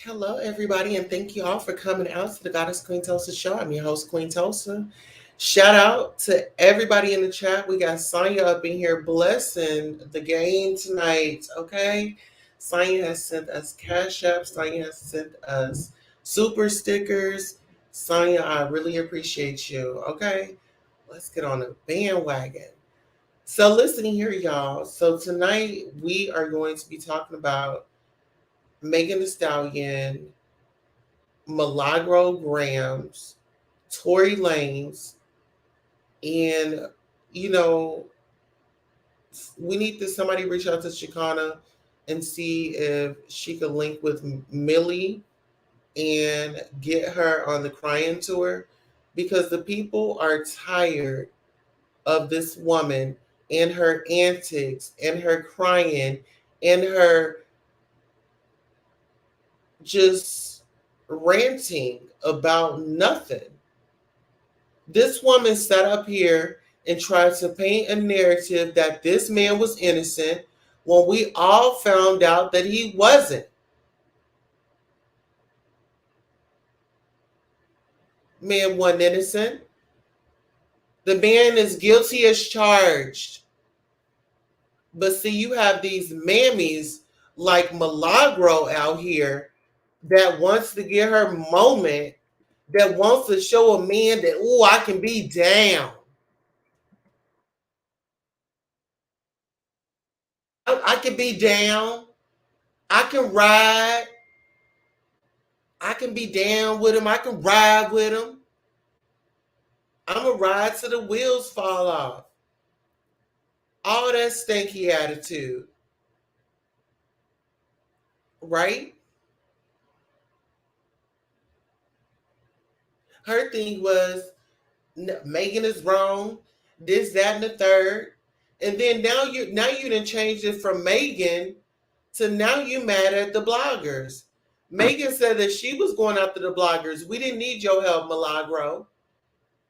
Hello, everybody, and thank you all for coming out to the Goddess Queen Tulsa show. I'm your host, Queen Tulsa. Shout out to everybody in the chat. We got Sonya up in here blessing the game tonight. Okay, Sonya has sent us cash apps. Sonya has sent us super stickers. Sonya, I really appreciate you. Okay, let's get on the bandwagon. So, listen here, y'all. So tonight we are going to be talking about Megan Thee Stallion, Milagro, Gramz, Tory Lanez, and you know, we need to somebody reach out to Chicana and see if she could link with Millie and get her on the crying tour because the people are tired of this woman and her antics and her crying and her just ranting about nothing. This woman sat up here and tried to paint a narrative that this man was innocent when we all found out that he wasn't. Man wasn't innocent. The man is guilty as charged. But see, you have these mammies like Milagro out here that wants to get her moment, that wants to show a man that, oh, I can be down. I can be down. I can ride. I can be down with him. I can ride with him. I'm going to ride till the wheels fall off. All that stanky attitude. Right? Her thing was, Megan is wrong. This, that, and the third. And then now you done changed it from Megan to now you mad at the bloggers. Megan said that she was going after the bloggers. We didn't need your help, Milagro.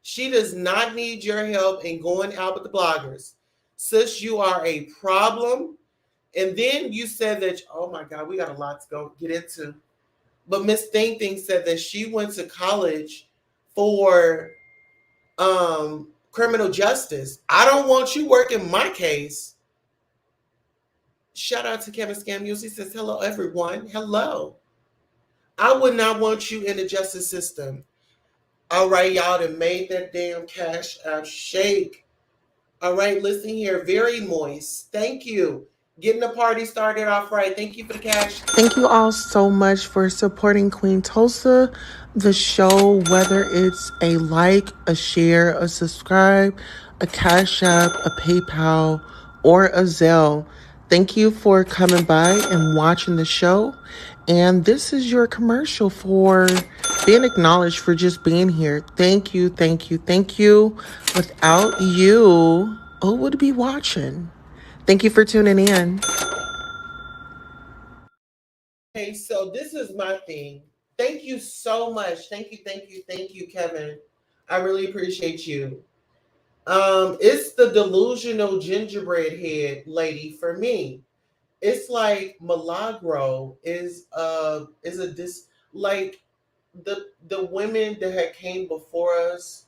She does not need your help in going out with the bloggers. Sis, you are a problem. And then you said that, oh my God, we got a lot to go get into. But Miss Thing Thing said that she went to college for criminal justice. I don't want you working my case. Shout out to Kevin Scamuels. He says, hello, everyone. Hello. I would not want you in the justice system. All right, y'all that made that damn cash app shake. All right, listen here. Very moist. Thank you. Getting the party started off right. Thank you for the cash. Thank you all so much for supporting Queen Tulsa, the show, whether it's a like, a share, a subscribe, a cash app, a PayPal, or a Zelle. Thank you for coming by and watching the show. And this is your commercial for being acknowledged for just being here. Thank you, thank you, thank you. Without you, who would be watching? Thank you for tuning in. Okay, so this is my thing. Thank you so much. Thank you, thank you, thank you, Kevin. I really appreciate you. It's the delusional gingerbread head lady for me. It's like Milagro is a dis like the women that had came before us,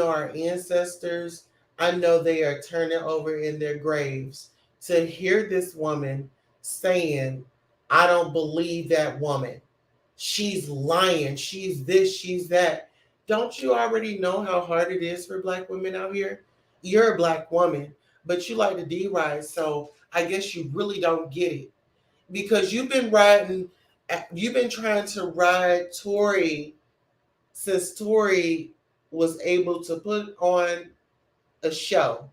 our ancestors. I know they are turning over in their graves to hear this woman saying, I don't believe that woman. She's lying. She's this, she's that. Don't you already know how hard it is for Black women out here? You're a Black woman, but you like to D-ride, so I guess you really don't get it. Because you've been trying to ride Tory since Tory was able to put on a show.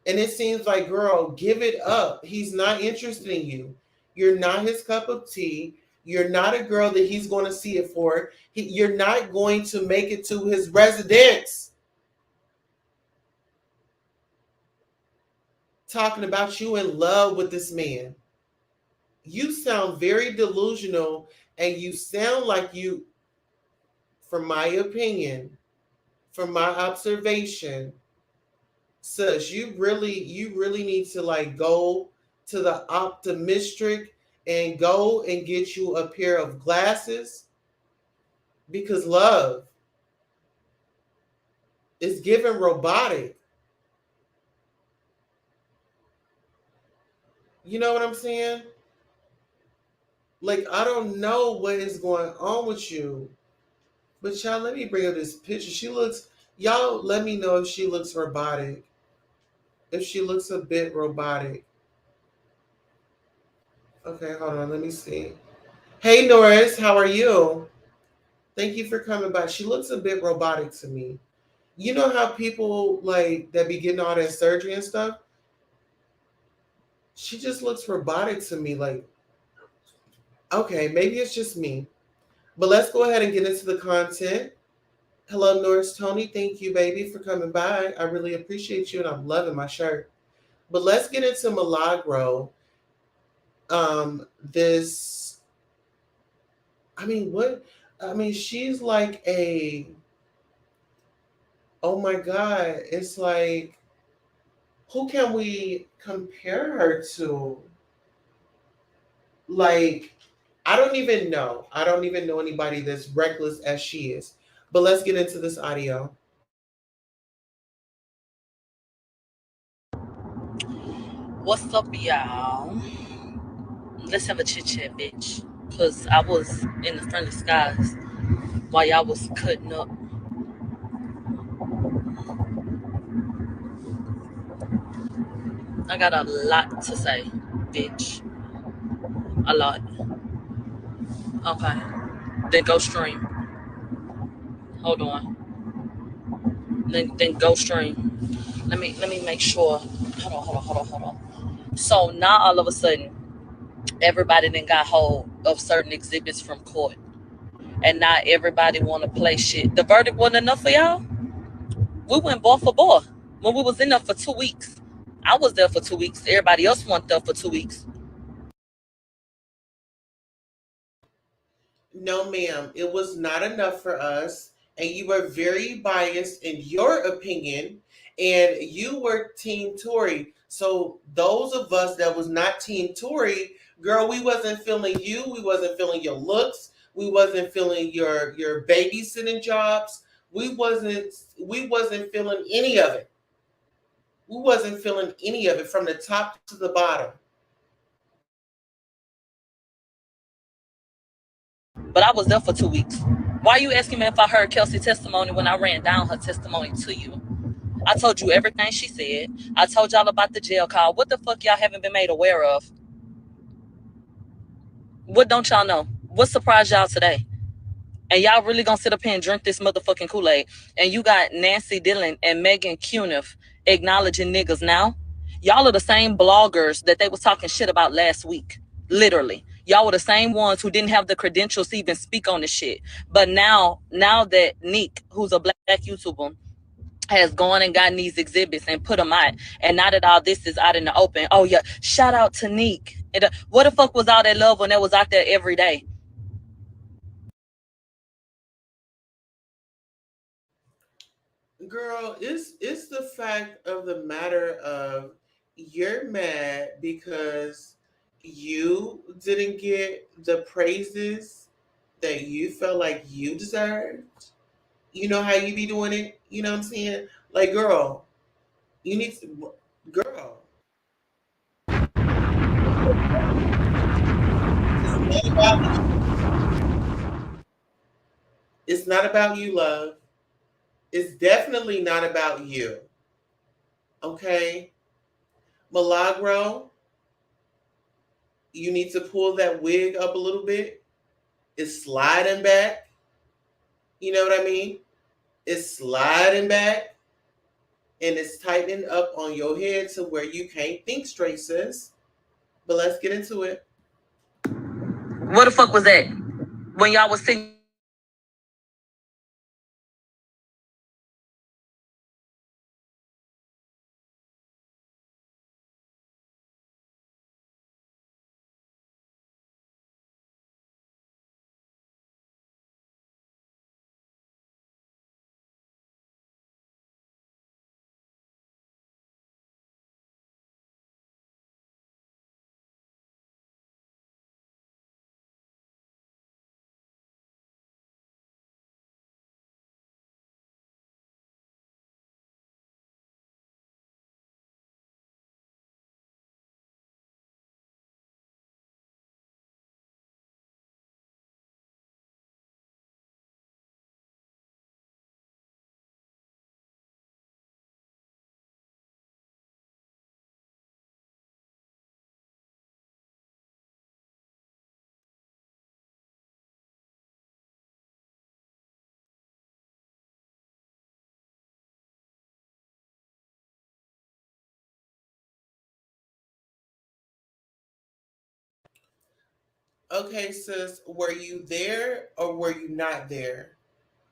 And it seems like, girl, give it up. He's not interested in you. You're not his cup of tea. You're not a girl that he's going to see it for. You're not going to make it to his residence. Talking about you in love with this man. You sound very delusional, and you sound like you, from my opinion, from my observation, sis, you really need to like go to the optometric and go and get you a pair of glasses because love is given robotic. You know what I'm saying? Like, I don't know what is going on with you, but y'all, let me bring up this picture. Y'all let me know if she looks robotic. If she looks a bit robotic. Okay, hold on, let me see. Hey Norris, how are you? Thank you for coming by. She looks a bit robotic to me. You know how people like that be getting all that surgery and stuff? She just looks robotic to me. Like, okay, maybe it's just me. But let's go ahead and get into the content. Hello, Norris Tony. Thank you, baby, for coming by. I really appreciate you, and I'm loving my shirt. But let's get into Milagro. This, I mean, what? I mean, she's like a, oh my God, it's like, who can we compare her to? Like, I don't even know. I don't even know anybody that's reckless as she is. But let's get into this audio. What's up, y'all? Let's have a chit chat, bitch. Cause I was in the friendly skies while y'all was cutting up. I got a lot to say, bitch. A lot. Okay. Then go stream. Hold on. Then go stream. Let me make sure. Hold on. So now all of a sudden, everybody then got hold of certain exhibits from court, and now everybody want to play shit. The verdict wasn't enough for y'all. We went ball for ball when we was in there for 2 weeks. I was there for 2 weeks. Everybody else went there for 2 weeks. No, ma'am, it was not enough for us. And you were very biased in your opinion. And you were Team Tory. So those of us that was not Team Tory, girl, we wasn't feeling you. We wasn't feeling your looks. We wasn't feeling your babysitting jobs. We wasn't feeling any of it. We wasn't feeling any of it from the top to the bottom. But I was there for 2 weeks. Why are you asking me if I heard Kelsey's testimony when I ran down her testimony to you? I told you everything she said. I told y'all about the jail call. What the fuck y'all haven't been made aware of? What don't y'all know? What surprised y'all today? And y'all really gonna sit up here and drink this motherfucking Kool-Aid? And you got Nancy Dillon and Megan Cuniff acknowledging niggas now? Y'all are the same bloggers that they was talking shit about last week. Literally. Y'all were the same ones who didn't have the credentials to even speak on this shit. But now that Nique, who's a black YouTuber, has gone and gotten these exhibits and put them out, and now that all this is out in the open, oh yeah, shout out to Nique. And, what the fuck was all that love when that was out there every day? Girl, it's the fact of the matter of you're mad because you didn't get the praises that you felt like you deserved. You know how you be doing it? You know what I'm saying? Like, girl, you need to, girl, it's not about it's not about you, love. It's definitely not about you. Okay? Milagro, you need to pull that wig up a little bit. It's sliding back. You know what I mean? It's sliding back and it's tightening up on your head to where you can't think straight, sis. But let's get into it. What the fuck was that? When y'all was sitting Okay, sis, were you there or were you not there?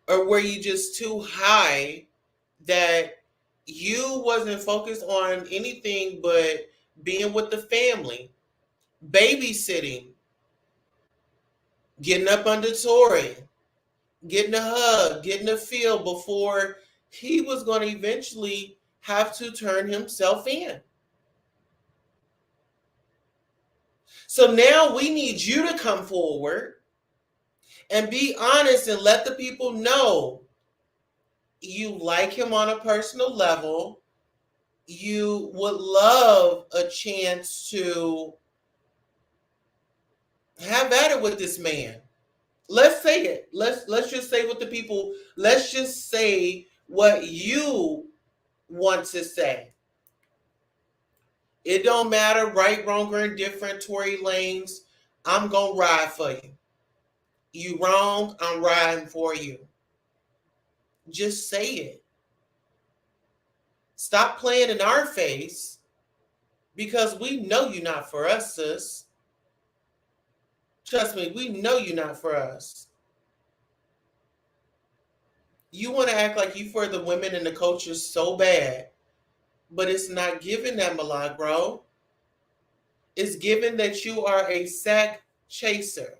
Or were you just too high that you wasn't focused on anything but being with the family, babysitting, getting up under Tory, getting a hug, getting a feel before he was going to eventually have to turn himself in? So now we need you to come forward and be honest and let the people know you like him on a personal level. You would love a chance to have at it with this man. Let's say it. Let's just say what the people. Let's just say what you want to say. It don't matter, right, wrong, or indifferent. Tory Lanez, I'm gonna ride for you. You wrong, I'm riding for you. Just say it. Stop playing in our face because we know you're not for us, sis. Trust me, we know you're not for us. You want to act like you for the women and the culture so bad, but it's not given that, Milagro. It's given that you are a sack chaser.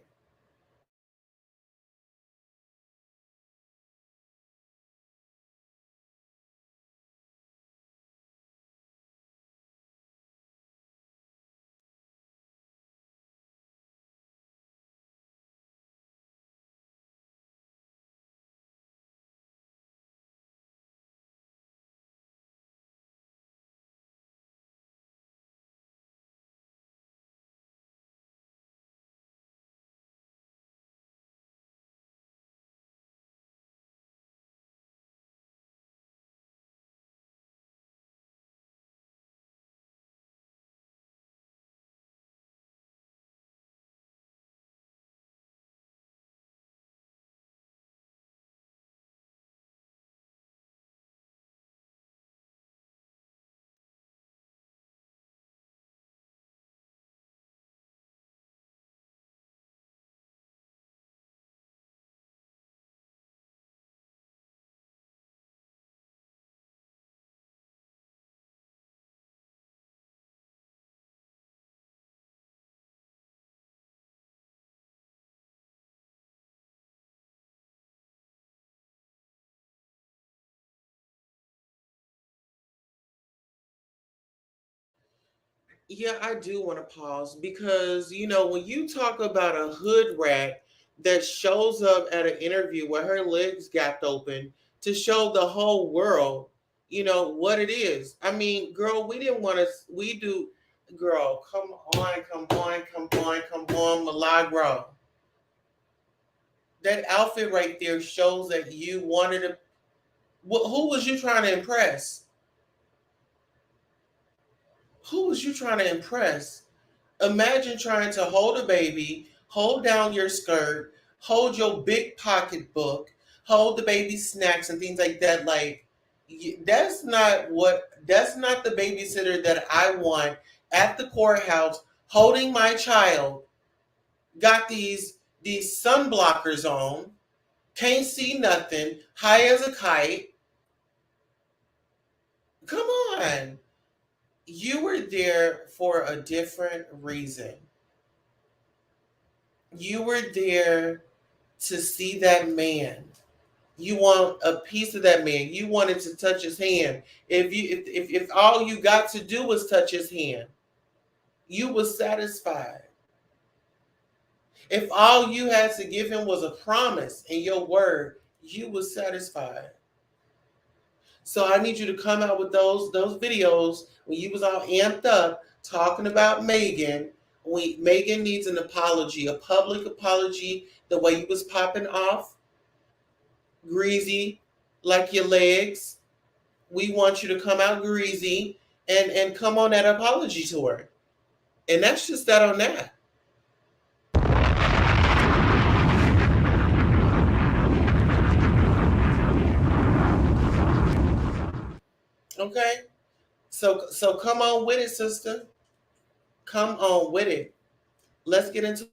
Yeah, I do want to pause because, when you talk about a hood rat that shows up at an interview where her legs gapped open to show the whole world, what it is. I mean, girl, we didn't want to, we do, girl, come on, come on, come on, come on, Milagro. That outfit right there shows that you wanted to, who was you trying to impress? Who was you trying to impress? Imagine trying to hold a baby, hold down your skirt, hold your big pocketbook, hold the baby snacks and things like that. Like, that's not the babysitter that I want at the courthouse holding my child. Got these sun blockers on, can't see nothing, high as a kite. Come on. You were there for a different reason. You were there to see that man. You want a piece of that man. You wanted to touch his hand. If all you got to do was touch his hand, you was satisfied. If all you had to give him was a promise and your word, you was satisfied. So I need you to come out with those videos when you was all amped up talking about Megan. Megan needs an apology, a public apology, the way you was popping off, greasy like your legs. We want you to come out greasy and come on that apology tour. And that's just that on that. Okay? So come on with it, sister. Come on with it. Let's get into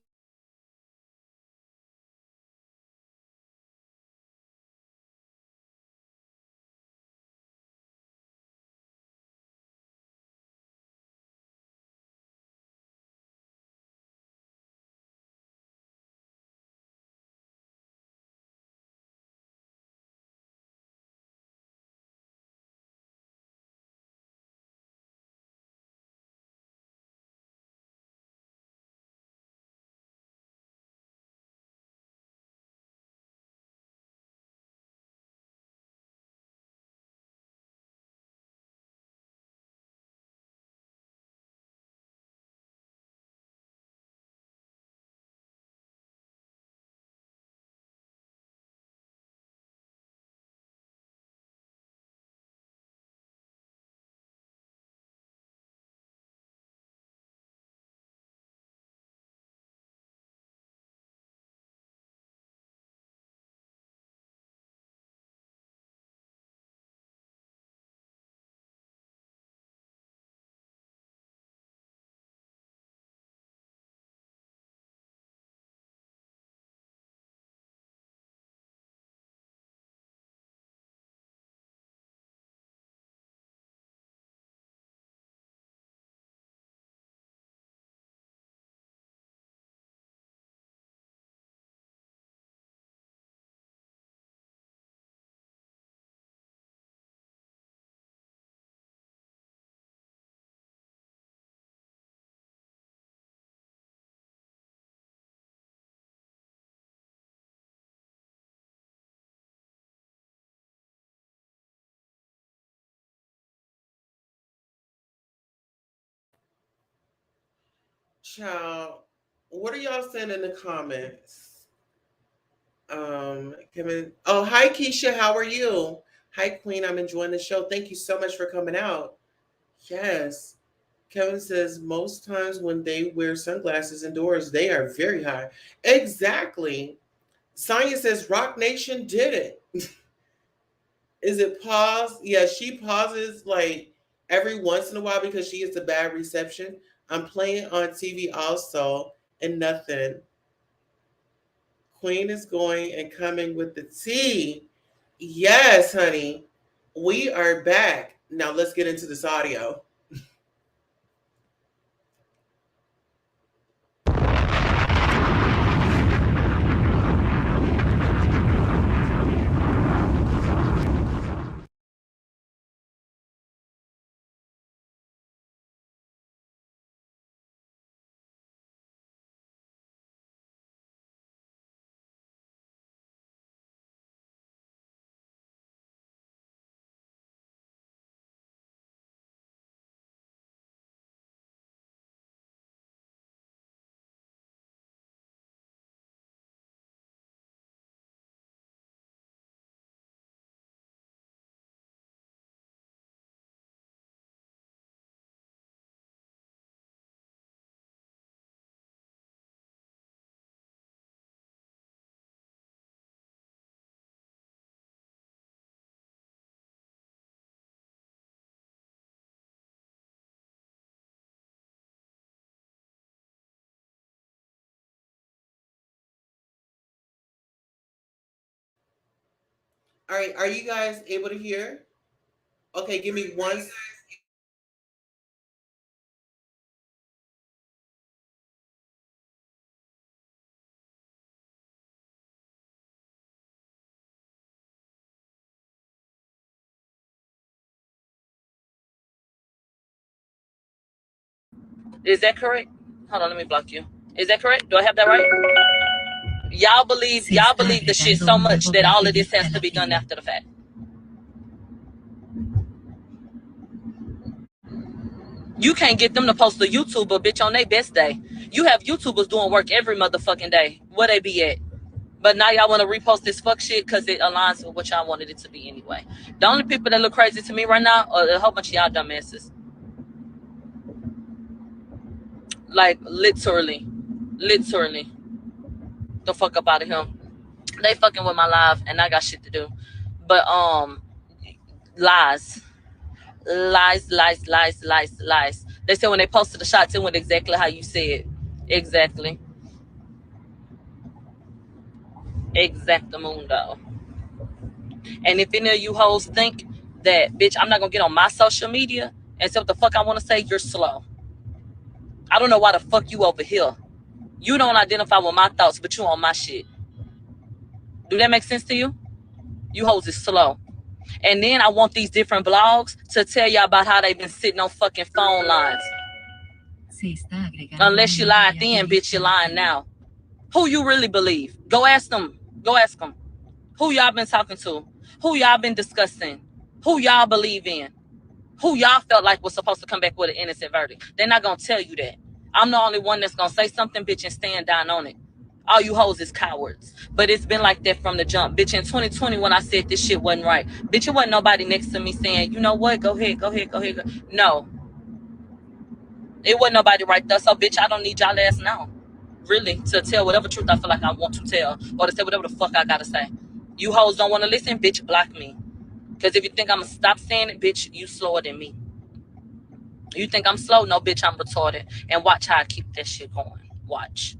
Child, what are y'all saying in the comments? Kevin. Oh, hi Keisha, how are you? Hi Queen, I'm enjoying the show. Thank you so much for coming out. Yes. Kevin says most times when they wear sunglasses indoors, they are very high. Exactly. Sonya says Rock Nation did it. Is it pause? Yeah, she pauses like every once in a while because she gets a bad reception. I'm playing on TV also, and nothing. Queen is going and coming with the tea. Yes, honey. We are back. Now let's get into this audio. All right, are you guys able to hear? Okay, give me one. Is that correct? Hold on, let me block you. Is that correct? Do I have that right? Y'all believe the shit so much that all of this has to be done after the fact. You can't get them to post a YouTuber, bitch, on their best day. You have YouTubers doing work every motherfucking day. Where they be at? But now y'all want to repost this fuck shit because it aligns with what y'all wanted it to be anyway. The only people that look crazy to me right now are a whole bunch of y'all dumbasses. Like, literally. Literally. The fuck up out of here. They fucking with my life and I got shit to do. But, lies. Lies, lies, lies, lies, lies. They said when they posted the shots, it went exactly how you said. Exactly. Exactamundo. And if any of you hoes think that, bitch, I'm not gonna get on my social media and say what the fuck I want to say, you're slow. I don't know why the fuck you over here. You don't identify with my thoughts, but you on my shit. Do that make sense to you? You hoes is slow. And then I want these different blogs to tell y'all about how they've been sitting on fucking phone lines. Unless you lied then, bitch, you lying now. Who you really believe? Go ask them. Go ask them. Who y'all been talking to? Who y'all been discussing? Who y'all believe in? Who y'all felt like was supposed to come back with an innocent verdict? They're not gonna tell you that. I'm the only one that's gonna say something, bitch, and stand down on it. All you hoes is cowards. But it's been like that from the jump. Bitch, in 2020 when I said this shit wasn't right, bitch, it wasn't nobody next to me saying, you know what, go ahead, go ahead, go ahead. Go. No, it wasn't nobody right there. So, bitch, I don't need y'all ass now. Really, to tell whatever truth I feel like I want to tell. Or to say whatever the fuck I gotta say. You hoes don't want to listen, bitch, block me. Because if you think I'm gonna stop saying it, bitch, you slower than me. You think I'm slow? No, bitch, I'm retarded. And watch how I keep that shit going. Watch.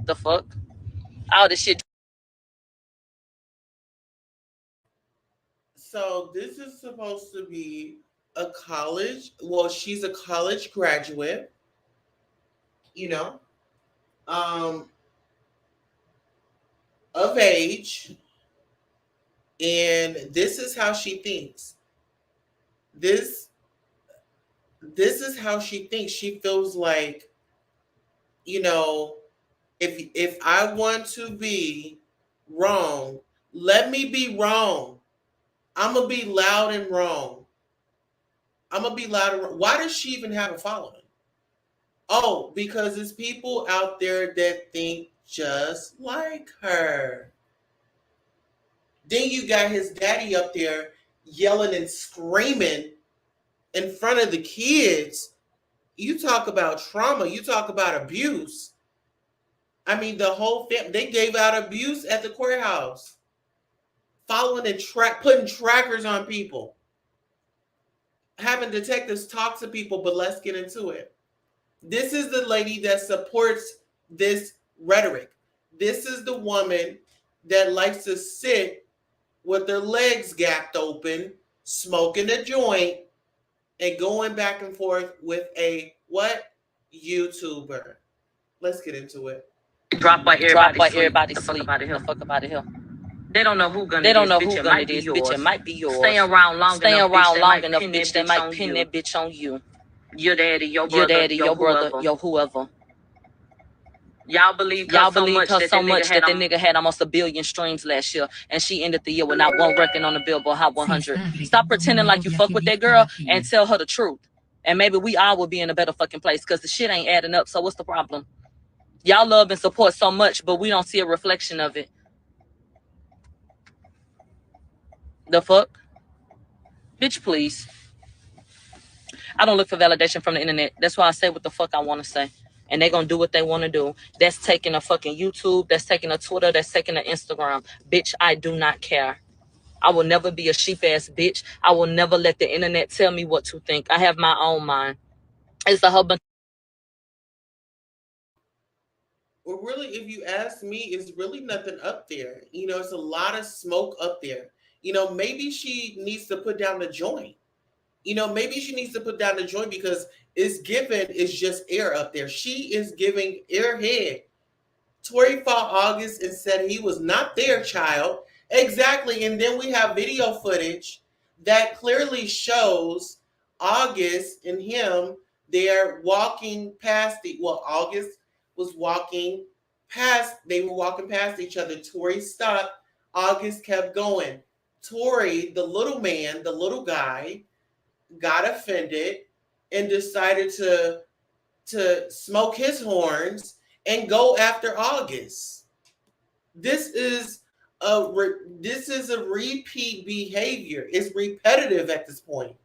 The fuck? All this shit. So this is supposed to be a college. Well, she's a college graduate, you know, um, of age, and this is how she thinks. This this is how she thinks. She feels like, you know, if I want to be wrong, let me be wrong. I'm gonna be loud and wrong. I'm gonna be loud and wrong. Why does she even have a following? Oh, because there's people out there that think just like her. Then you got his daddy up there yelling and screaming in front of the kids. You talk about trauma, you talk about abuse. I mean, the whole family, they gave out abuse at the courthouse, following and putting trackers on people, having detectives talk to people. But let's get into it. This is the lady that supports this rhetoric. This is the woman that likes to sit with their legs gapped open, smoking a joint, and going back and forth with a what? YouTuber. Let's get into it. Drop while everybody sleep. The fuck about it here. They don't know who gun it is, bitch. It might be yours. Stay around long enough, bitch. They might pin that bitch on you. Your daddy, your brother, your whoever. Y'all believed her so much that the nigga had almost 1 billion streams last year, and she ended the year with not one record on the Billboard Hot 100. Stop pretending like you fuck with that girl and tell her the truth. And maybe we all will be in a better fucking place, because the shit ain't adding up. So what's the problem? Y'all love and support so much, but we don't see a reflection of it. The fuck? Bitch, please. I don't look for validation from the internet. That's why I say what the fuck I want to say. And they gonna do what they want to do. That's taking a fucking YouTube. That's taking a Twitter. That's taking an Instagram. Bitch, I do not care. I will never be a sheep-ass bitch. I will never let the internet tell me what to think. I have my own mind. It's a whole bunch. Well, really, if you ask me, it's really nothing up there. You know, it's a lot of smoke up there. You know, maybe she needs to put down the joint. You know, maybe she needs to put down the joint because it's just air up there. She is giving airhead. Tory fought August and said he was not their child. Exactly. And then we have video footage that clearly shows August and him. They're walking past August was walking past, they were walking past each other. Tory stopped. August kept going. Tory, the little man, the little guy, got offended and decided to smoke his horns and go after August. This is a repeat behavior. It's repetitive at this point.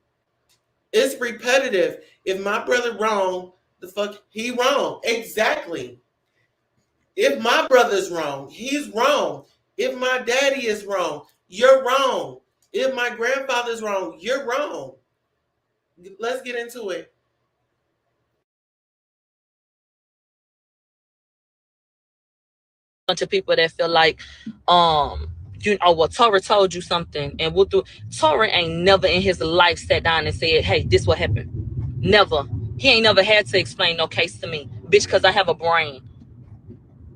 It's repetitive. If my brother wrong, the fuck he wrong. Exactly. If my brother's wrong, he's wrong. If my daddy is wrong, you're wrong. If my grandfather's wrong, you're wrong. Let's get into it. Bunch of people that feel like, well, Tory told you something, and we'll do. Tory ain't never in his life sat down and said, "Hey, this what happened." Never. He ain't never had to explain no case to me, bitch, because I have a brain.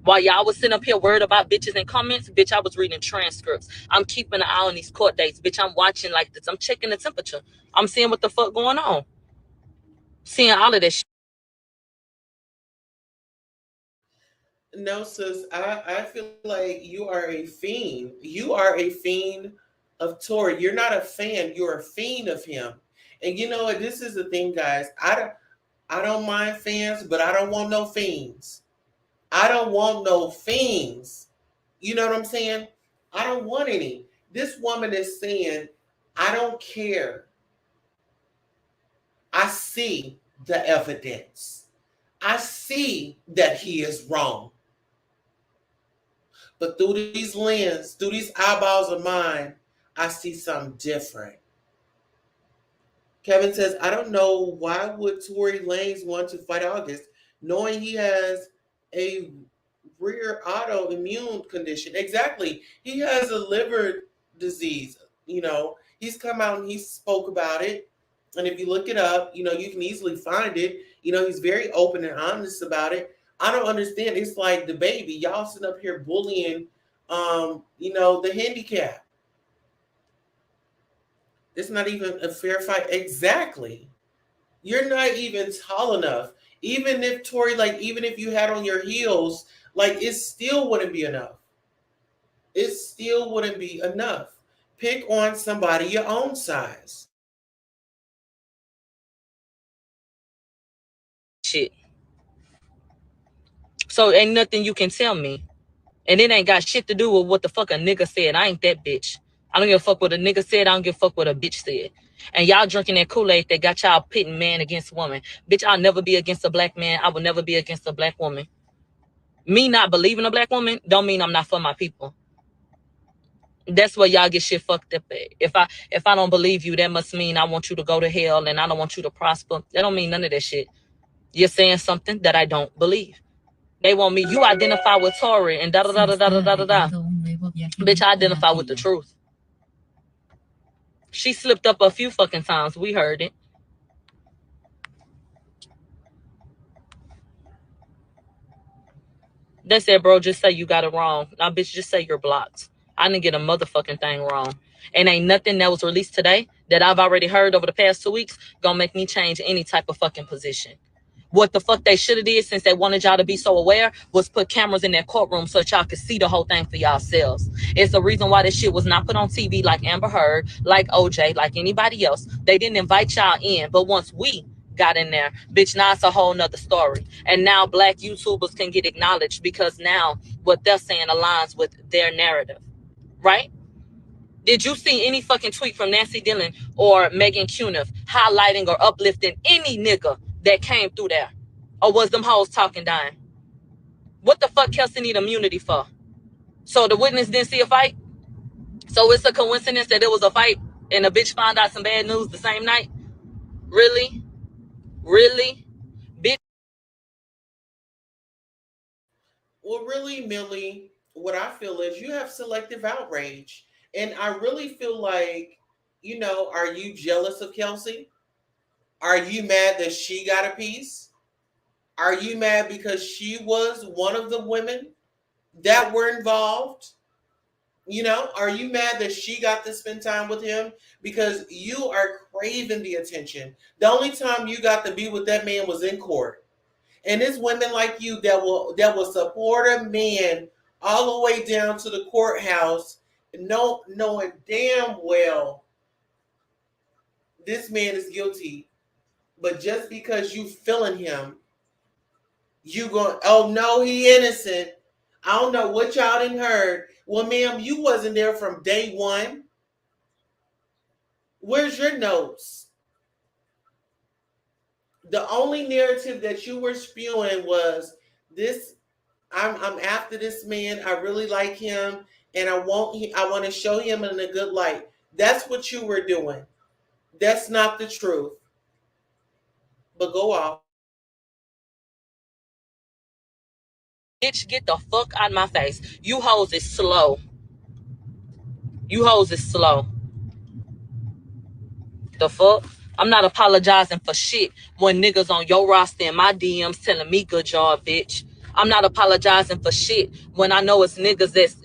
While y'all was sitting up here worried about bitches and comments, bitch, I was reading transcripts. I'm keeping an eye on these court dates, bitch. I'm watching like this. I'm checking the temperature. I'm seeing what the fuck going on. Seeing all of this shit. No, sis, I feel like you are a fiend. You are a fiend of Tory. You're not a fan, you're a fiend of him. And you know what? This is the thing, guys. I don't mind fans, but I don't want no fiends. I don't want no fiends. You know what I'm saying? I don't want any. This woman is saying, I don't care. I see the evidence. I see that he is wrong. But through these lenses, through these eyeballs of mine, I see something different. Kevin says, I don't know why would Tory Lanez want to fight August, knowing he has a rare autoimmune condition. Exactly. He has a liver disease. You know, he's come out and he spoke about it. And if you look it up, you know, you can easily find it. You know, he's very open and honest about it. I don't understand. It's like the baby. Y'all sitting up here bullying, you know, the handicap. It's not even a fair fight. Exactly. You're not even tall enough. Even if Tory, like, even if you had on your heels, like, it still wouldn't be enough. It still wouldn't be enough. Pick on somebody your own size. Shit. So ain't nothing you can tell me. And it ain't got shit to do with what the fuck a nigga said. I ain't that bitch. I don't give a fuck what a nigga said. I don't give a fuck what a bitch said. And y'all drinking that Kool-Aid that got y'all pitting man against woman. Bitch, I'll never be against a black man. I will never be against a black woman. Me not believing a black woman don't mean I'm not for my people. That's where y'all get shit fucked up at. If I don't believe you, that must mean I want you to go to hell and I don't want you to prosper. That don't mean none of that shit. You're saying something that I don't believe. They want me. You identify with Tory and da da da da da da da da. Bitch, I identify with the truth. She slipped up a few fucking times. We heard it. They said, bro, just say you got it wrong. Now, bitch, just say you're blocked. I didn't get a motherfucking thing wrong. And ain't nothing that was released today that I've already heard over the past 2 weeks gonna make me change any type of fucking position. What the fuck they should have did, since they wanted y'all to be so aware, was put cameras in their courtroom so that y'all could see the whole thing for yourselves. It's the reason why this shit was not put on TV like Amber Heard, like OJ, like anybody else. They didn't invite y'all in. But once we got in there, bitch, now it's a whole nother story. And now black YouTubers can get acknowledged because now what they're saying aligns with their narrative. Right? Did you see any fucking tweet from Nancy Dillon or Megan Cuniff highlighting or uplifting any nigga that came through there? Or was them hoes talking dying? What the fuck Kelsey need immunity for? So the witness didn't see a fight? So it's a coincidence that it was a fight and a bitch found out some bad news the same night? Really? Really? Bitch. Well, really, Millie, what I feel is you have selective outrage. And I really feel like, are you jealous of Kelsey? Are you mad that she got a piece? Are you mad because she was one of the women that were involved? Are you mad that she got to spend time with him? Because you are craving the attention. The only time you got to be with that man was in court. And it's women like you that will support a man all the way down to the courthouse, knowing damn well this man is guilty. But just because you feeling him, you going, oh no, he innocent. I don't know what y'all didn't heard. Well, ma'am, you wasn't there from day one. Where's your notes? The only narrative that you were spewing was this. I'm after this man. I really like him, and I want to show him in a good light. That's what you were doing. That's not the truth. But go off. Bitch, get the fuck out of my face. You hoes is slow. You hoes is slow. The fuck? I'm not apologizing for shit when niggas on your roster in my DMs telling me good job, bitch. I'm not apologizing for shit when I know it's niggas that's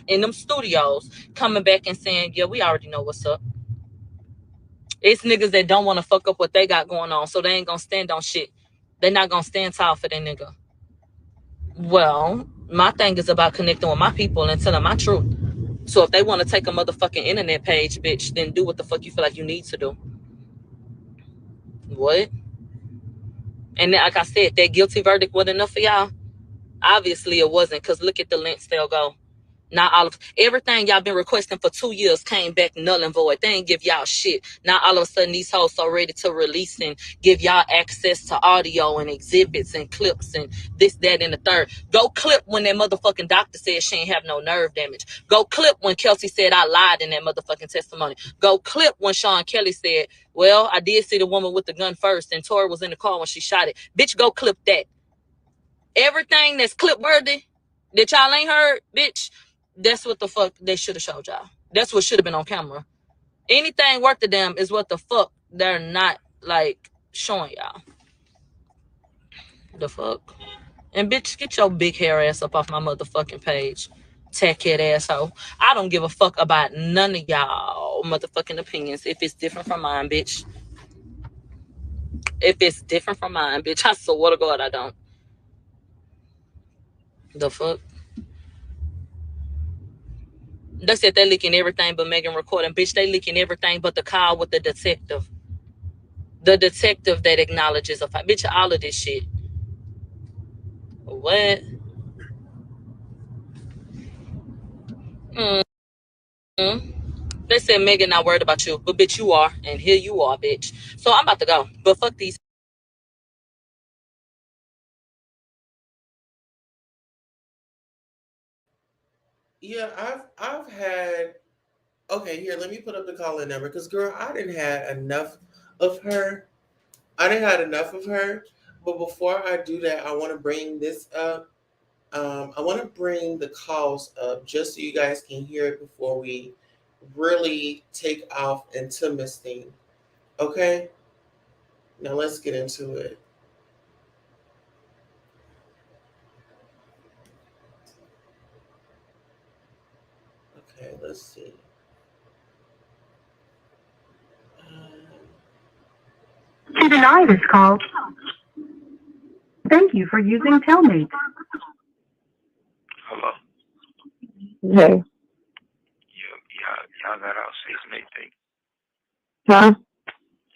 in them studios coming back and saying, yeah, we already know what's up. It's niggas that don't want to fuck up what they got going on, so they ain't gonna stand on shit. They're not gonna stand tall for that nigga. Well, my thing is about connecting with my people and telling my truth. So if they want to take a motherfucking internet page, bitch, then do what the fuck you feel like you need to do. What? And then, like I said, that guilty verdict wasn't enough for y'all. Obviously it wasn't, because look at the lengths they'll go. Not all of everything y'all been requesting for 2 years came back null and void. They ain't give y'all shit. Now all of a sudden these hoes are ready to release and give y'all access to audio and exhibits and clips and this, that, and the third. Go clip when that motherfucking doctor said she ain't have no nerve damage. Go clip when Kelsey said I lied in that motherfucking testimony. Go clip when Sean Kelly said, well, I did see the woman with the gun first and Tory was in the car when she shot it. Bitch, go clip that. Everything that's clip worthy that y'all ain't heard, bitch, that's what the fuck they should have showed y'all. That's what should have been on camera. Anything worth the damn is what the fuck they're not, like, showing y'all. The fuck? And bitch, get your big hair ass up off my motherfucking page. Tackhead asshole. I don't give a fuck about none of y'all motherfucking opinions if it's different from mine, bitch. If it's different from mine, bitch, I swear to God I don't. The fuck? They said they leaking everything but Megan recording. Bitch, they leaking everything but the call with the detective. The detective that acknowledges a fight. Bitch, all of this shit. What? Mm-hmm. They said Megan not worried about you, but bitch, you are, and here you are, bitch. So I'm about to go, but fuck these. Yeah, I've had. Okay, here, let me put up the call-in number because, girl, I didn't had enough of her. I didn't had enough of her. But before I do that, I want to bring this up. I want to bring the calls up just so you guys can hear it before we really take off into misting. Okay, now let's get into it. Okay, let's see. To deny this call, thank you for using Telmate. Hello. Hey. Y'all got out safe and everything. Huh?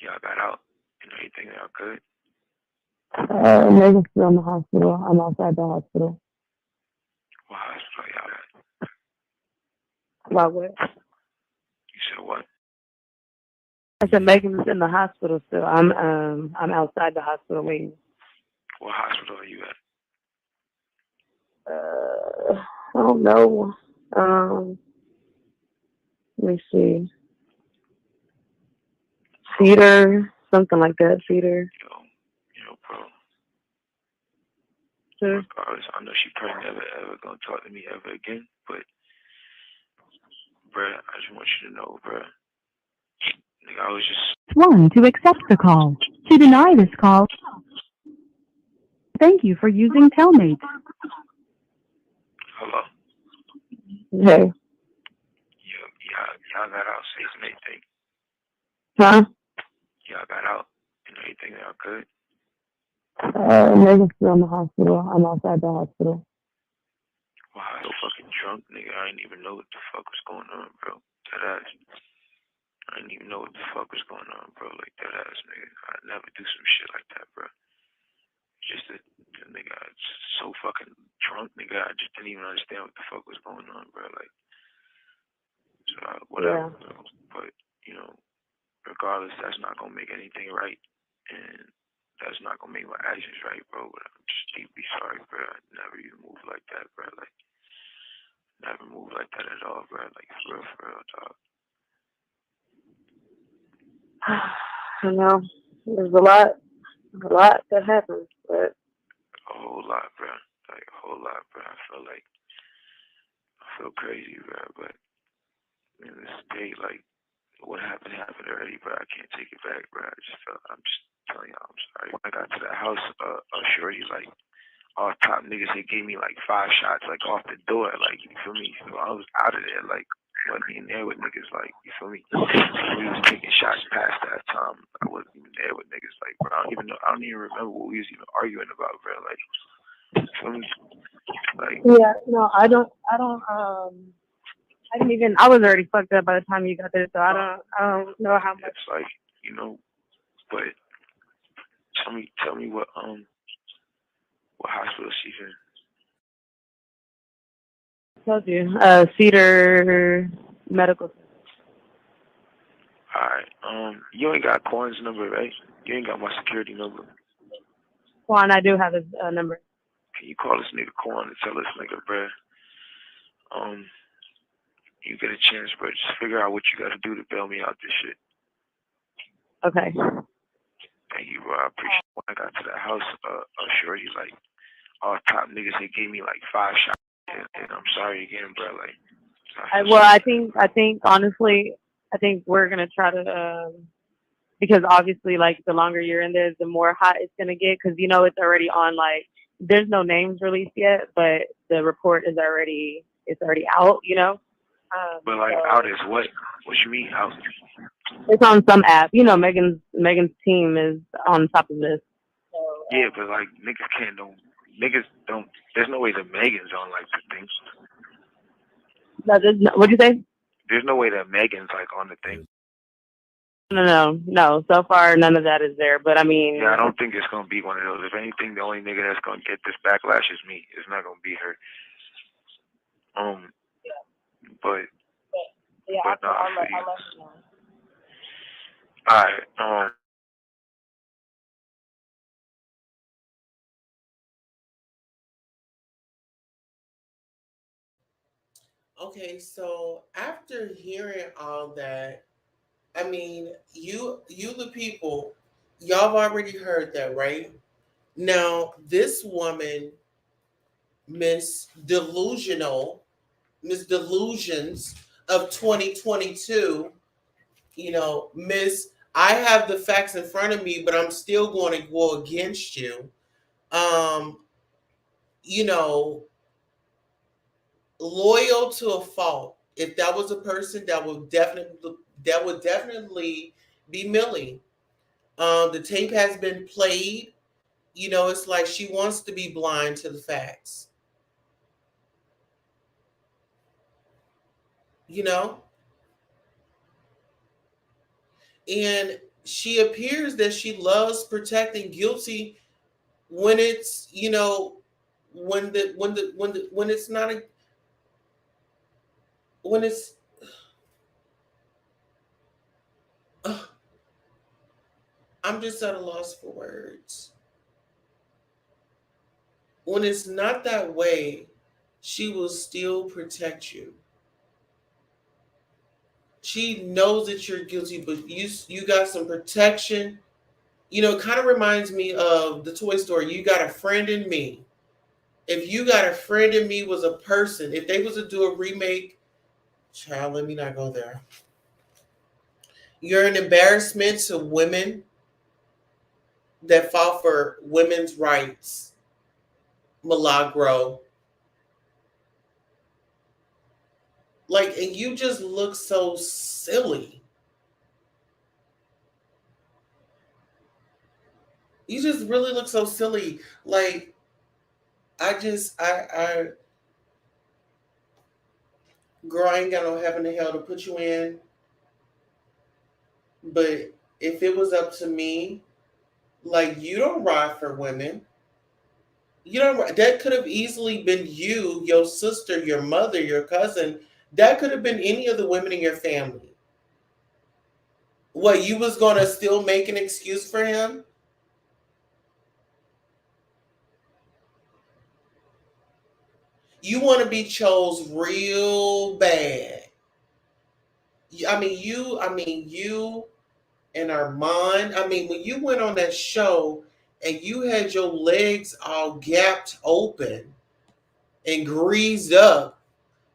Y'all got out and everything. Y'all good? Megan's still in the hospital. I'm outside the hospital. What hospital y'all at? About what? You said what? I said Megan's in the hospital still. I'm outside the hospital waiting. What hospital are you at? I don't know. Let me see. Cedar, something like that. Cedar. Yo, bro. Sure. Regardless, I know she probably never ever gonna talk to me ever again, but bruh, I just want you to know, bruh. Nigga, I was just 1 to accept the call. To deny this call, thank you for using Telmate. hello. Hey. Y'all got out safe and everything. Huh? Y'all got out and everything. Y'all good? Megan's still in the hospital. I'm outside the hospital. Wow, I was so fucking drunk, nigga. I didn't even know what the fuck was going on, bro. That ass. I didn't even know what the fuck was going on, bro. Like, that ass, nigga. I'd never do some shit like that, bro. Just that, nigga, I was so fucking drunk, nigga. I just didn't even understand what the fuck was going on, bro. Like, so, whatever, Yeah. bro. But, you know, regardless, that's not gonna make anything right. And that's not gonna make my actions right, bro. But I'm just deeply sorry, bro. I never even moved like that, bro. Like, never moved like that at all, bro. Like, for real, dog. I know. There's a lot that happens, but A whole lot, bro. Like, a whole lot, bro. I feel crazy, bro. But in this day, like, what happened already, bro. I can't take it back, bro. I'm just telling y'all, I'm sorry. When I got to the house, shorty, like, all top niggas, they gave me like 5 shots, like, off the door, like, you feel me? So I was out of there, like, wasn't even there with niggas, like, you feel me? We was taking shots past that time. I wasn't even there with niggas, like, bro. I don't even remember what we was even arguing about, bro. Like, you feel me? Like, yeah, no, I was already fucked up by the time you got there, so I don't know how much. It's like, you know, but tell me what hospital she's in. I told you, Cedar Medical. Alright, you ain't got Corn's number, right? You ain't got my security number. Juan, I do have his number. Can you call this nigga Corn and tell this nigga, bruh, you get a chance, bro, just figure out what you gotta do to bail me out this shit. Okay. Thank you, bro. I appreciate it. When I got to the house, shorty, like, all top niggas, they gave me like 5 shots. And I'm sorry again, bro. Like, I think honestly, I think we're gonna try to, because obviously, like, the longer you're in there, the more hot it's gonna get. Because it's already on. Like, there's no names released yet, but the report is already out. But like, so out is what? What you mean out? it's on some app. Megan's team is on top of this. So, yeah, but like, niggas don't. There's no way that Megan's on like the thing. What'd you say? There's no way that Megan's like on the thing. No. So far, none of that is there. But I mean, Yeah, I don't think it's gonna be one of those. If anything, the only nigga that's gonna get this backlash is me. It's not gonna be her. But yeah, but no, I'll for let you. you know. All right. Okay, so after hearing all that, I mean, you the people, y'all have already heard that, right? Now, this woman, Miss Delusional, Miss Delusions of 2022, Miss, I have the facts in front of me, but I'm still going to go against you. Um, you know, Loyal to a fault. If that was a person, that would definitely be Millie. The tape has been played. It's like she wants to be blind to the facts. You know, and she appears that she loves protecting guilty when it's when it's not a when it's uh, I'm just at a loss for words. When it's not that way, she will still protect you. She knows that you're guilty, but you got some protection. It kind of reminds me of the Toy Story. You got a friend in me. If you got a friend in me was a person, if they was to do a remake, child, let me not go there. You're an embarrassment to women that fought for women's rights. Milagro. And you just look so silly. You just really look so silly. Girl, I ain't got no heaven and hell to put you in. But if it was up to me, you don't ride for women. You don't. That could have easily been you, your sister, your mother, your cousin. That could have been any of the women in your family. What, you was gonna still make an excuse for him? You want to be chose real bad. I mean, you and Armand. I mean, when you went on that show and you had your legs all gapped open and greased up,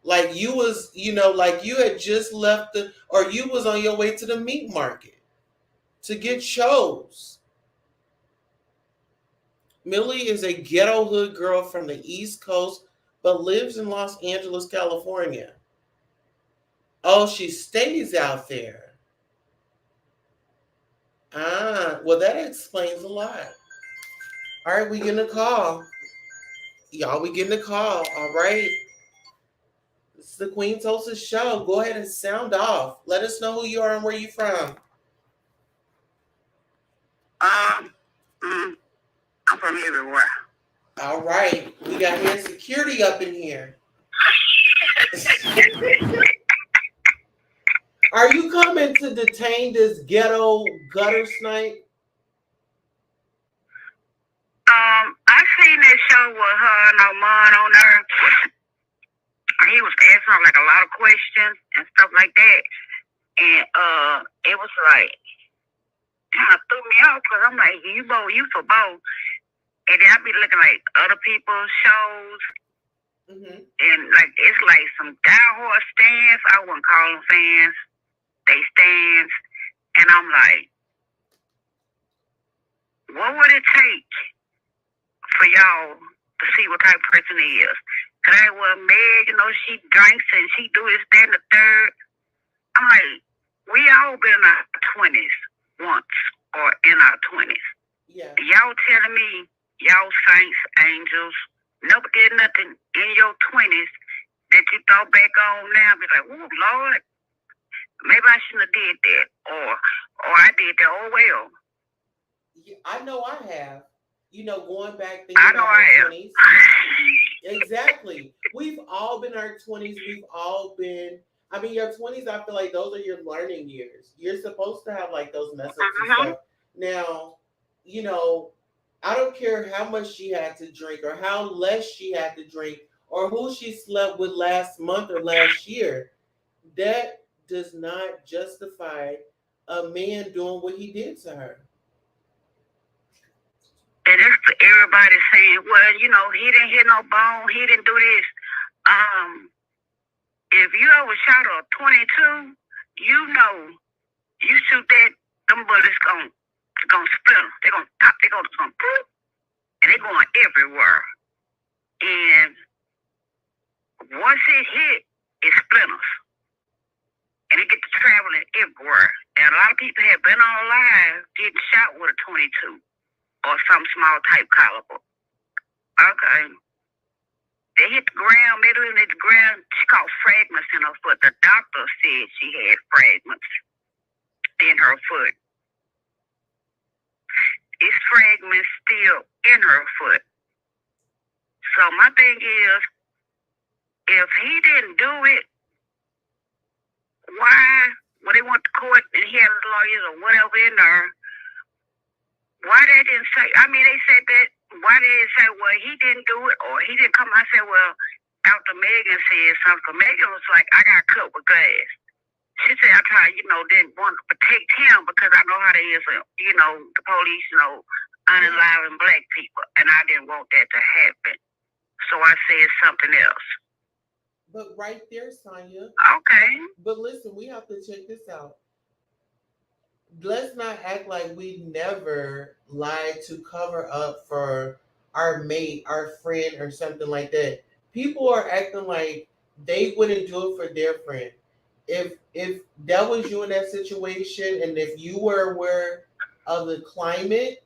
like you was, like you had just left or you was on your way to the meat market to get chose. Millie is a ghetto hood girl from the East Coast, but lives in Los Angeles, California. Oh, she stays out there. Ah, well, that explains a lot. All right, we getting a call. Y'all, we getting a call. All right. This is the Queen Tulsa show. Go ahead and sound off. Let us know who you are and where you from. I'm from everywhere. All right. We got here security up in here. Are you coming to detain this ghetto gutter snipe? I seen that show with her and Armand on there. He was asking her like a lot of questions and stuff like that. And it was like kind of threw me off because I'm like, you for both. And then I be looking like other people's shows. Mm-hmm. And like it's like some diehard stands. I wouldn't call them fans. They stands. And I'm like, what would it take for y'all to see what type of person he is? Cause I was Meg, she drinks and she do this, that, and the third. I'm like, we all been in our 20s once or in our 20s. Yeah. Y'all telling me y'all saints, angels, never did nothing in your 20s that you thought back on now. Be like, oh, Lord, maybe I shouldn't have did that, or I did that. Oh well. Yeah, I know I have. You know, going back thinking I know about I my have. 20s. Exactly. We've all been in our 20s. We've all been. I mean, your 20s, I feel like those are your learning years. You're supposed to have like those mess ups and stuff. Now, you know, I don't care how much she had to drink or how less she had to drink or who she slept with last month or last year. That does not justify a man doing what he did to her. And that's everybody saying, well, you know, he didn't hit no bone, he didn't do this. If you ever shot a 22, you know, you shoot that, them bullets gonna split. They're gonna pop, they're gonna boop, and they're going everywhere. And once it hit, it splinters. And it gets traveling everywhere. And a lot of people have been on alive getting shot with a 22 or some small type caliber. Okay. They hit the ground, they didn't hit the ground. She caught fragments in her foot. The doctor said she had fragments in her foot. It's fragments still in her foot. So my thing is, if he didn't do it, why, when they went to court and he had his lawyers or whatever in there, why they didn't say, I mean, they said that, why they didn't say, well, he didn't do it, or he didn't come out and say, well, after Megan said something, Megan was like, I got cut with glass. She said, I tried, you know, didn't want to protect him because I know how they is, you know, the police, you know, unaliving black people, and I didn't want that to happen. So I said something else. But right there, Sonya. Okay. But listen, we have to check this out. Let's not act like we never lied to cover up for our mate, our friend, or something like that. People are acting like they wouldn't do it for their friend. If that was you in that situation, and if you were aware of the climate,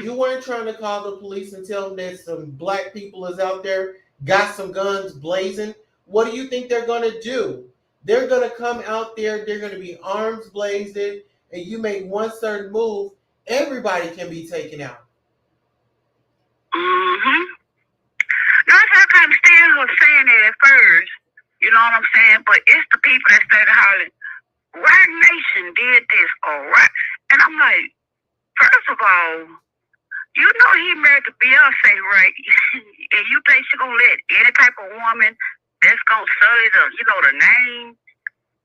you weren't trying to call the police and tell them that some black people is out there, got some guns blazing. What do you think they're gonna do? They're gonna come out there. They're gonna be arms blazing, and you make one certain move, everybody can be taken out. Now, I can understand her saying that at first. You know what I'm saying? But it's the people that started hollering, Rock Nation did this, or Rock. And I'm like, first of all, you know he married to Beyonce, right? And you think she's going to let any type of woman that's going to study the, you know, the name,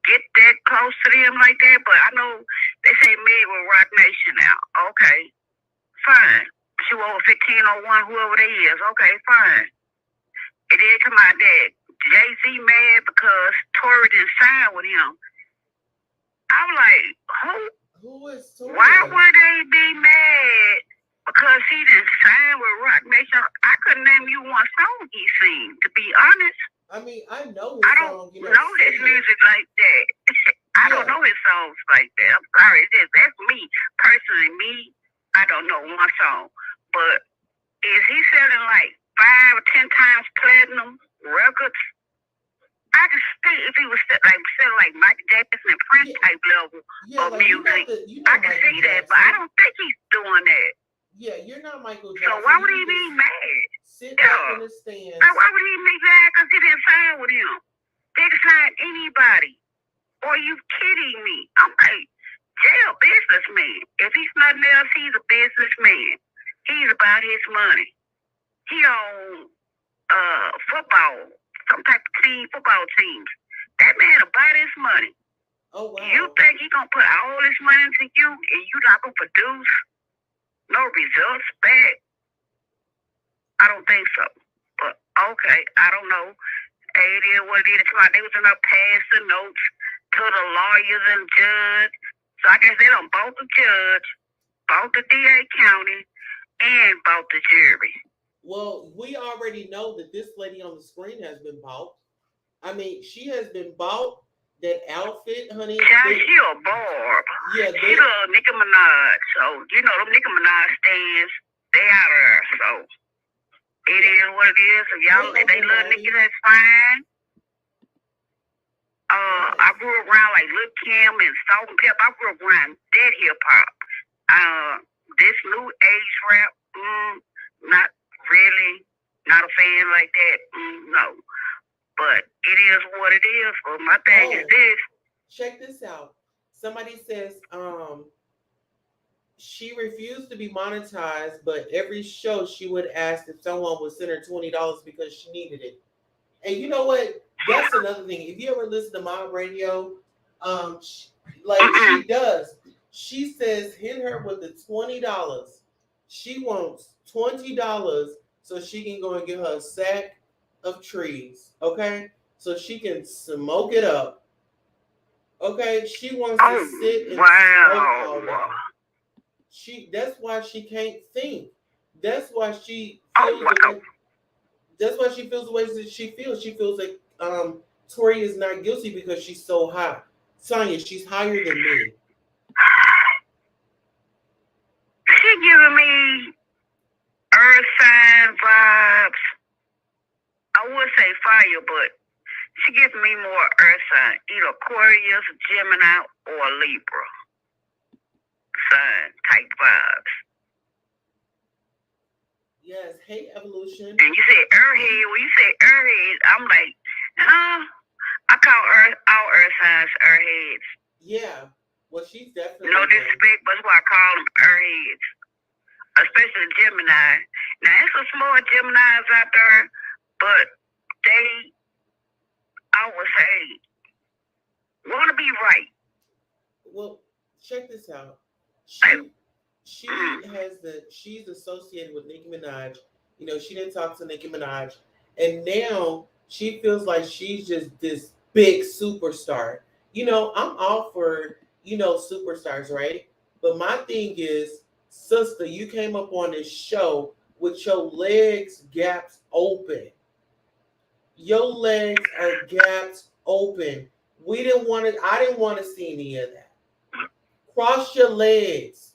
get that close to them like that? But I know they say Meg with Rock Nation now. Okay, fine. She over 1501, whoever they is. Okay, fine. And then come out that Jay-Z mad because Tory didn't sign with him. I'm like, who is Tory? Why would they be mad because he didn't sign with Rock Nation? I couldn't name you one song he sing, to be honest. I mean, I know his song. I don't know his music like that. I don't know his songs like that. I'm sorry. That's me. Personally, me, I don't know one song. But is he selling like 5 or 10 times platinum records? I can see if he was like selling like Michael Jackson and Prince type level of music. I can see that, but I don't think he's doing that. Yeah, you're not Michael Jackson. So why would he be mad? Sit back in the stands. Like, why would he be mad because he didn't sign with him? They can sign anybody. Are you kidding me? I'm like, jail businessman. If he's nothing else, he's a businessman. He's about his money. He on football, some type of football teams. That man about his money. Oh, wow. You think he gonna put all his money into you and you not gonna produce no results back? I don't think so. But okay, I don't know. It is what it is. They was in there passing notes to the lawyers and judge. So I guess they done bought the judge, bought the DA county, and bought the jury. Well, we already know that this lady on the screen has been bought. I mean, she has been bought. That outfit, honey. Yeah, she a barb. Yeah, she a Nicki Minaj. So, you know, them Nicki Minaj stands, they out of her. So, it is what it is. If y'all, if they love Nicki, that's fine. I grew up around like Lil Kim and Salt and Pepper. I grew up around that hip hop. This new age rap, not really, not a fan like that. No, but it is what it is. But my thing is this. Check this out. Somebody says, she refused to be monetized, but every show she would ask if someone would send her $20 because she needed it. And you know what? That's another thing. If you ever listen to Mob Radio, she does. She says, hit her with the $20. She wants $20 so she can go and get her a sack of trees. Okay? So she can smoke it up. Okay? She wants to sit and smoke all day. That's why she can't think. That's why she feels that's why she feels the way that she feels. She feels like Tory is not guilty because she's so high. Sonya, she's higher than me. She giving me earth sign vibes. I would say fire, but she gives me more earth sign, either Aquarius, Gemini, or Libra sign type vibes. Yes, hey Evolution. And you say Earthhead. When you say Earthhead, I'm like, huh? I call all Earth signs Earthheads. Yeah, well, she's definitely. No disrespect, but that's why I call them Earthheads, especially Gemini. Now, there's some smart Geminis out there, but they, I would say, want to be right. Well, check this out. She's associated with Nicki Minaj. You know, she didn't talk to Nicki Minaj. And now she feels like she's just this big superstar. You know, I'm all for, superstars, right? But my thing is, sister, you came up on this show with your legs gaps open. Your legs are gaps open. I didn't want to see any of that. Cross your legs.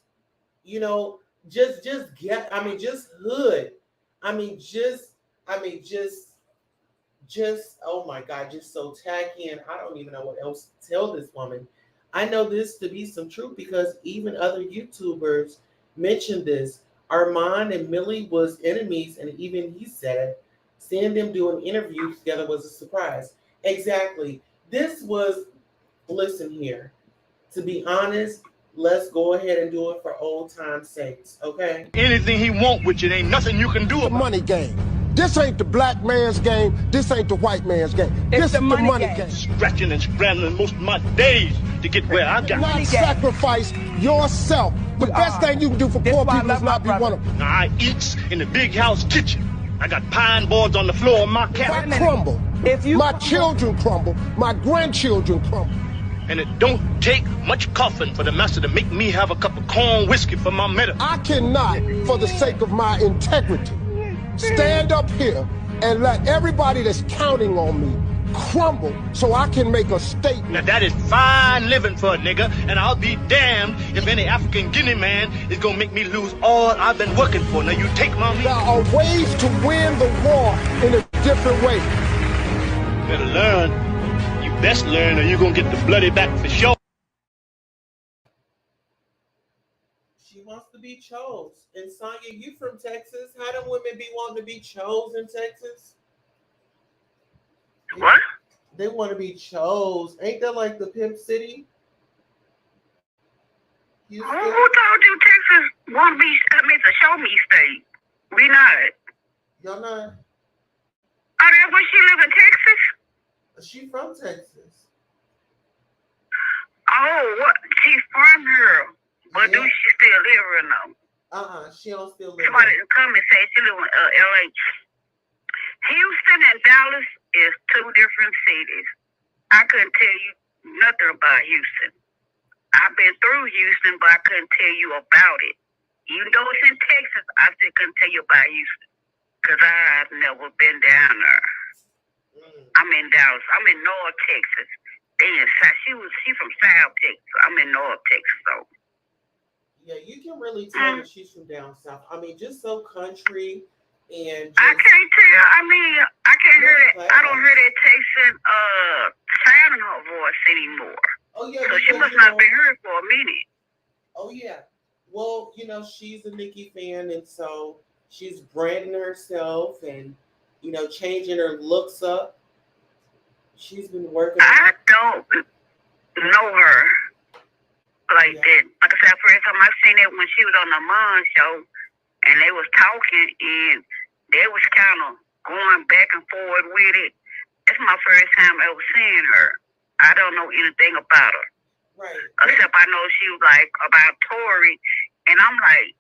Just hood. Oh my God, just so tacky, and I don't even know what else to tell this woman. I know this to be some truth because even other YouTubers mentioned this. Armand and Millie was enemies, and even he said seeing them doing interviews together was a surprise. Exactly. Listen here. To be honest, let's go ahead and do it for old time's sakes, okay? Anything he want with you, ain't nothing you can do about it. Money game. This ain't the black man's game. This ain't the white man's game. This is the money game. Scratching and scrambling most of my days to get where I got. Not sacrifice yourself. The best thing you can do for poor people is not be one of them. Now, I eats in the big house kitchen. I got pine boards on the floor of my cabin. If I crumble, my children crumble, my grandchildren crumble. And it don't take much coughing for the master to make me have a cup of corn whiskey for my medicine. I cannot, for the sake of my integrity, stand up here and let everybody that's counting on me crumble so I can make a statement. Now that is fine living for a nigga, and I'll be damned if any African Guinea man is gonna make me lose all I've been working for. Now you take my meat. There are ways to win the war in a different way. Better learn. Best learn or you're gonna get the bloody back for sure. She wants to be chose. And Sonya, you from Texas? How do women be wanting to be chose in Texas? What? They want to be chose. Ain't that like the Pimp City? Who told you Texas want to be? It's a show me state. We not. Y'all not? Oh, that's where she live in Texas? She from Texas. Oh, what? She's from here. But do she still live here now? She don't still live Somebody here. come and say she live in L.A. Houston and Dallas is two different cities. I couldn't tell you nothing about Houston. I've been through Houston, but I couldn't tell you about it. Even though it's in Texas, I still couldn't tell you about Houston. Because I've never been down there. I'm in Dallas. I'm in North Texas. She from South Texas. I'm in North Texas, though. Yeah, you can really tell that she's from down south. Just so country and. I can't tell. I can't hear that. I don't hear that Texan finding her voice anymore. Oh yeah, So she must not be heard for a minute. Oh yeah. Well, she's a Nique fan, and so she's branding herself and changing her looks up. She's been working. I don't know her like that. Like I said, first time I seen it when she was on the Mon show, and they was talking, and they was kind of going back and forth with it. It's my first time ever seeing her. I don't know anything about her. Right. Except I know she was like about Tory, and I'm like,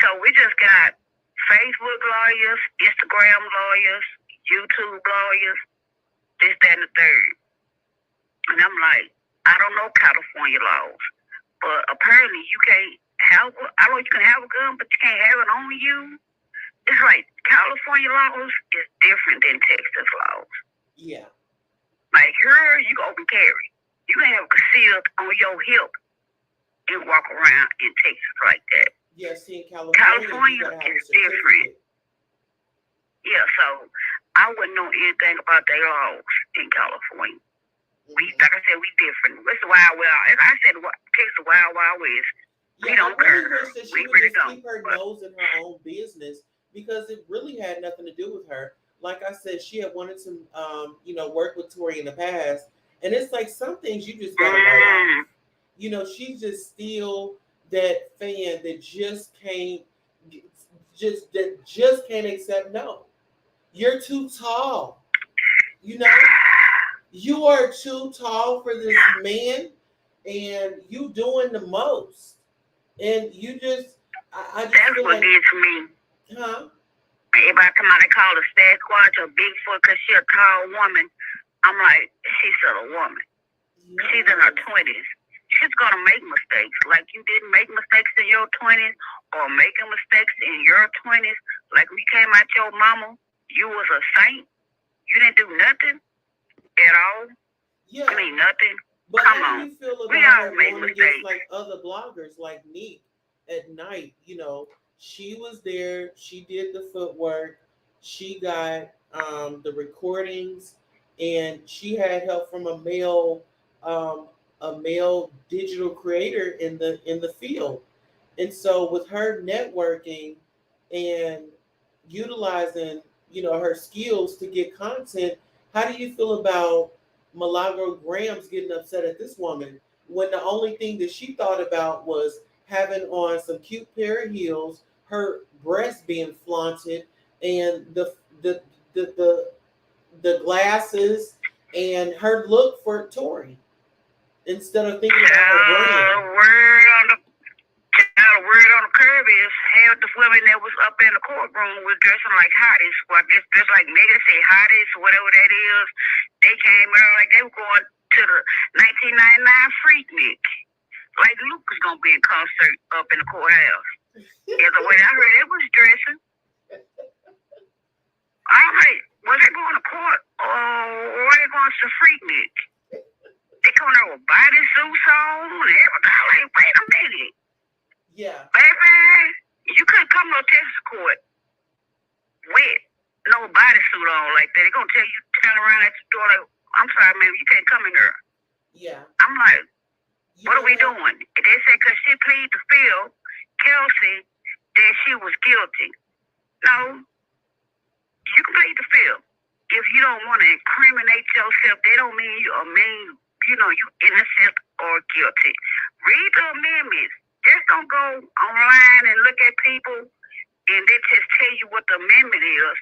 so we just got Facebook lawyers, Instagram lawyers, YouTube lawyers, this, that, and the third. And I'm like, I don't know California laws, but apparently you can't have, I know you can have a gun, but you can't have it on you. It's like California laws is different than Texas laws. Yeah. Like here, you can open carry. You can have concealed on your hip and walk around in Texas like that. Yeah, see, in California is different. Yeah, so I wouldn't know anything about their laws in California. Like I said, we different. It's the Wild Wild. As I said, Texas Wild Wild West. We don't care. Wish that she would just keep her nose in her own business, because it really had nothing to do with her. Like I said, she had wanted to, work with Tory in the past, and it's like some things you just gotta write off. She's just still that fan that just can't accept no. You're too tall. You are too tall for this man, and you doing the most. And you just, I just that's feel what like, did to me. Huh? Everybody come out and call her Sasquatch or Bigfoot because she's a tall woman. I'm like, she's still a woman. Yes. She's in her 20s. She's going to make mistakes. Like you didn't make mistakes in your 20s or making mistakes in your 20s. Like we came out your mama, you was a saint. You didn't do nothing at all. Yeah. I mean, nothing. But Come how on. do you feel about we all her make going mistakes. against like other bloggers like Nique at Nite? She was there. She did the footwork. She got the recordings, and she had help from a male digital creator in the field. And so with her networking and utilizing her skills to get content, how do you feel about Milagro Gramz getting upset at this woman when the only thing that she thought about was having on some cute pair of heels, her breasts being flaunted, and the glasses and her look for Tory, instead of thinking about her brand? The word on the curb is half the women that was up in the courtroom was dressing like hotties. Well, just like niggas say hotties or whatever that is. They came out like they were going to the 1999 Freaknik. Like Luke was going to be in concert up in the courthouse. Yeah, the way I heard it was dressing. I'm like, was they going to court or were they going to Freaknik? They coming there with bodysuits on and everything. I'm like, wait a minute. Yeah. Baby, you couldn't come to Texas court with no bodysuit on like that. They're going to tell you, turn around at the door like, I'm sorry, man, you can't come in here. Yeah. I'm like, what are we doing? They said because she pleaded to Phil, Kelsey, that she was guilty. No, you can plead to Phil. If you don't want to incriminate yourself, they don't mean you you innocent or guilty. Read the amendments. Just don't go online and look at people and they just tell you what the amendment is.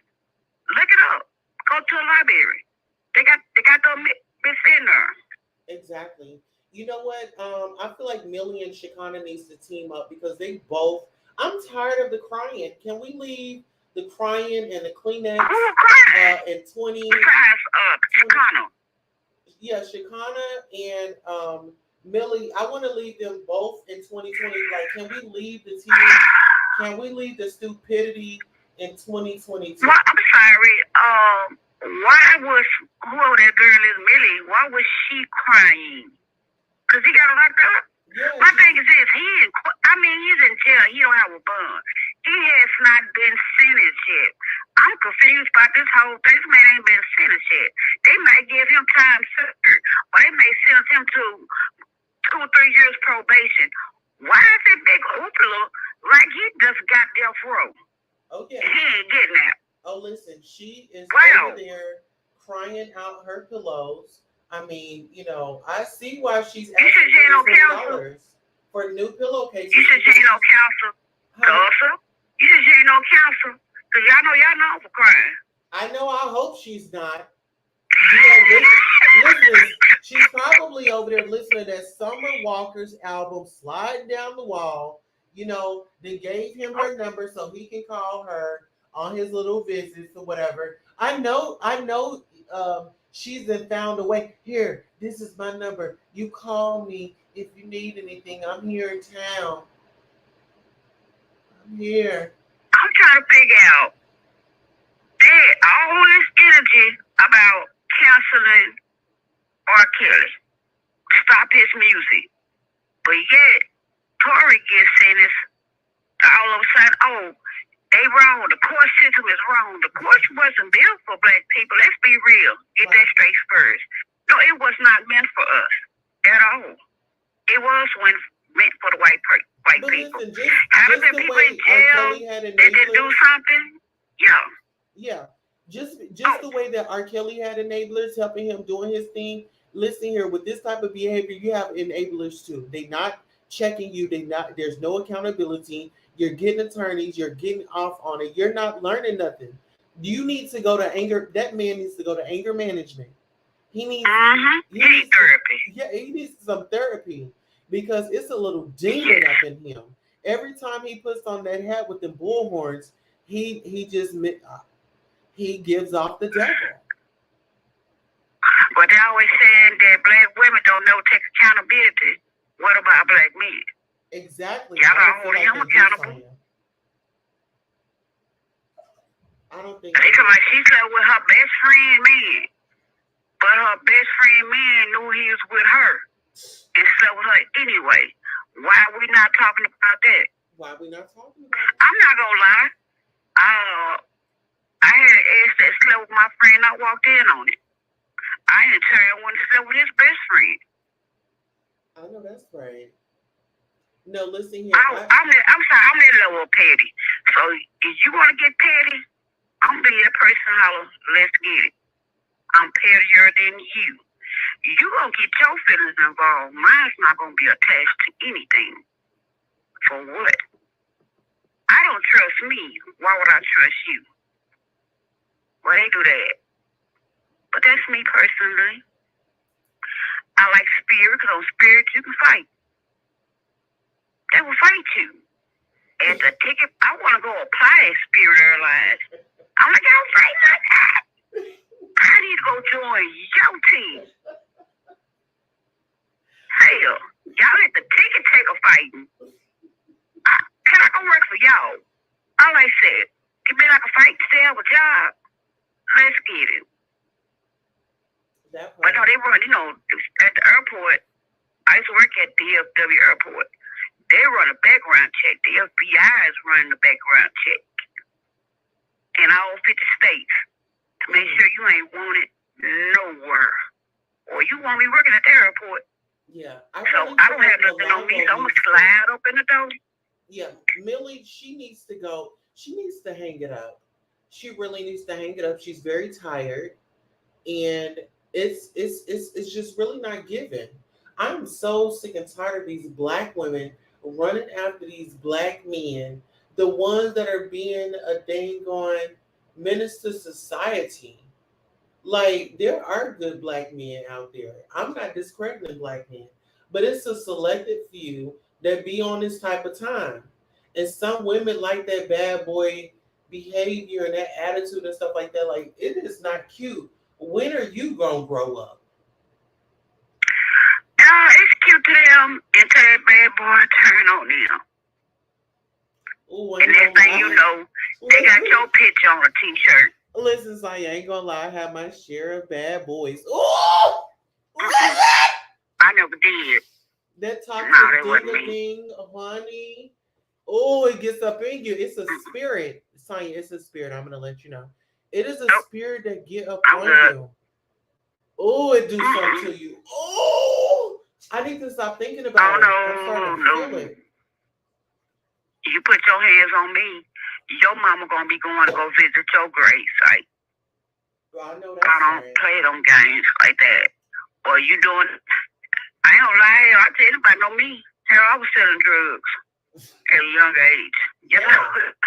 Look it up. Go to a library. They got the amendments in there. Exactly. You know what? I feel like Millie and Shekinah needs to team up because they both. I'm tired of the crying. Can we leave the crying and the Kleenex in 20? Shekinah. Yeah, Shekinah and Millie. I want to leave them both in 2020. Like, can we leave the tears? Can we leave the stupidity in 2022? Well, I'm sorry. Why was whoever that girl is, Millie? Why was she crying? Because he got locked up. Yeah, My thing is this: he's in jail. He don't have a bond. He has not been sentenced yet. I'm confused about this whole thing. This man ain't been sentenced yet. They might give him time served, or they may sentence him to 2 or 3 years probation. Why is that big hoopla like he just got death row? Okay. He ain't getting that. Oh, listen, she is Wow. over there crying out her pillows. I mean, you know, I see why she's asking for $20 for new pillowcases. You said she ain't no counsel. Tulsa? You said she ain't no counsel. Because y'all know for crying. I know, I hope she's not. You know, listen, she's probably over there listening to that Summer Walker's album, Sliding Down the Wall. You know, they gave him her number so he can call her on his little visits or whatever. I know, she's been found a way. Here, this is my number. You call me if you need anything. I'm here in town. I'm here. I'm trying to figure out that all this energy about canceling R. Kelly, stop his music, but yet Tory gets sentenced all of a sudden. Oh, they wrong. The court system is wrong. The court wasn't built for black people. Let's be real. Get that straight first. No, it was not meant for us at all. It was meant for the white people. Listen, how did the people in jail that didn't do something? Yeah. Just the way that R. Kelly had enablers helping him doing his thing. Listen here, with this type of behavior, you have enablers too. They not checking you. There's no accountability. You're getting attorneys. You're getting off on it. You're not learning nothing. You need to go to anger. That man needs to go to anger management. He needs therapy. He needs some therapy because it's a little demon up in him. Every time he puts on that hat with the bullhorns, he gives off the devil. But they always saying that black women don't know take accountability. What about black men? Exactly. Y'all don't hold him accountable. I don't think they come like she slept with her best friend man, but her best friend man knew he was with her and slept with her anyway. Why are we not talking about that? Why are we not talking about it? I'm not gonna lie. I had an ex that slept with my friend. I walked in on it. I in turn went to sleep with his best friend. I know that's right. No, listen here. I'm sorry, I'm that little petty. So if you want to get petty, I'm gonna be that person holler, let's get it. I'm pettier than you. You gonna get your feelings involved. Mine's not gonna be attached to anything. For what? I don't trust me. Why would I trust you? Well, they do that. But that's me personally. I like spirit, because on spirit you can fight. They will fight you. And the ticket, I want to go apply at Spirit Airlines. I'm like, don't fight like that. I need to go join your team. Hell, y'all let the ticket taker fighting. Can I go work for y'all? All I said, give me like a fight to stay have a job. Let's get it. But no, they run, at the airport. I used to work at DFW Airport. They run a background check. The FBI is running the background check in all 50 states to make sure you ain't wanted nowhere. Or you won't be working at the airport. Yeah. I don't have nothing on me, so I'm going to slide up in the door. Yeah. Millie, she needs to go. She needs to hang it up. She really needs to hang it up. She's very tired. And it's just really not given. I'm so sick and tired of these black women running after these black men, the ones that are being a dang on menace to society. Like, there are good black men out there. I'm not discrediting black men, but it's a selected few that be on this type of time. And some women like that bad boy behavior and that attitude and stuff like that. Like, it is not cute. When are you gonna grow up? It's cute to them until that bad boy turn on them. Ooh, and next thing you know, they got your picture on a t-shirt. Listen, I ain't gonna lie, I have my share of bad boys. Ooh! I never did. That toxic thing, honey. Oh, it gets up in you. It's a spirit. Sonya, it's a spirit. I'm gonna let you know. It is a spirit that get up on you. Oh, it do something to you. Oh, I need to stop thinking about it. I'm starting to feel it. You put your hands on me, your mama gonna be going to go visit your grave site. Well, I know that's I don't play them games like that. Or you doing? I ain't gonna lie. I tell anybody know me. Hell, I was selling drugs at a young age. You know,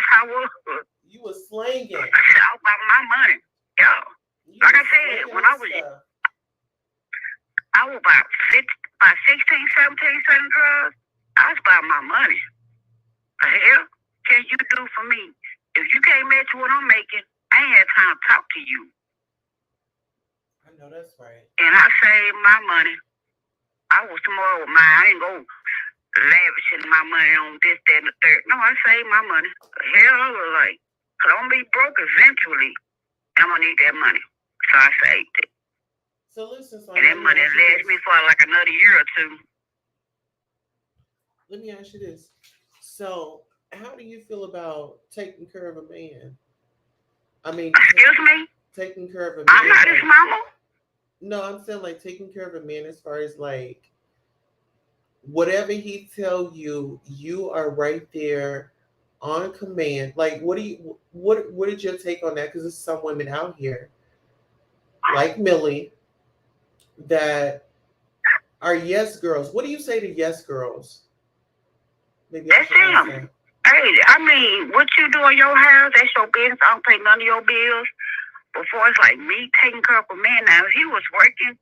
I was. You was slanging. I was about my money. Yeah. Like I said, when I was about 16, 17 selling drugs. I was about my money. The hell can you do for me? If you can't match what I'm making, I ain't had time to talk to you. I know that's right. And I saved my money. I was smart with mine. I ain't go lavishing my money on this, that, and the third. No, I saved my money. The hell, I was like, cause I'm gonna be broke eventually. I'm gonna need that money. So I saved it. So listen, and that money lasts me for like another year or two. Let me ask you this. So, how do you feel about taking care of a man? I mean, excuse me? Taking care of a man. I'm not his mama. No, I'm saying like taking care of a man as far as like whatever he tell you, you are right there on command. Like, what is your take on that? Because there's some women out here, like Millie, that are yes girls. What do you say to yes girls? Maybe that's him. Hey, I mean, what you do in your house, that's your business. I don't pay none of your bills. Before it's like me taking care of a man. Now, if he was working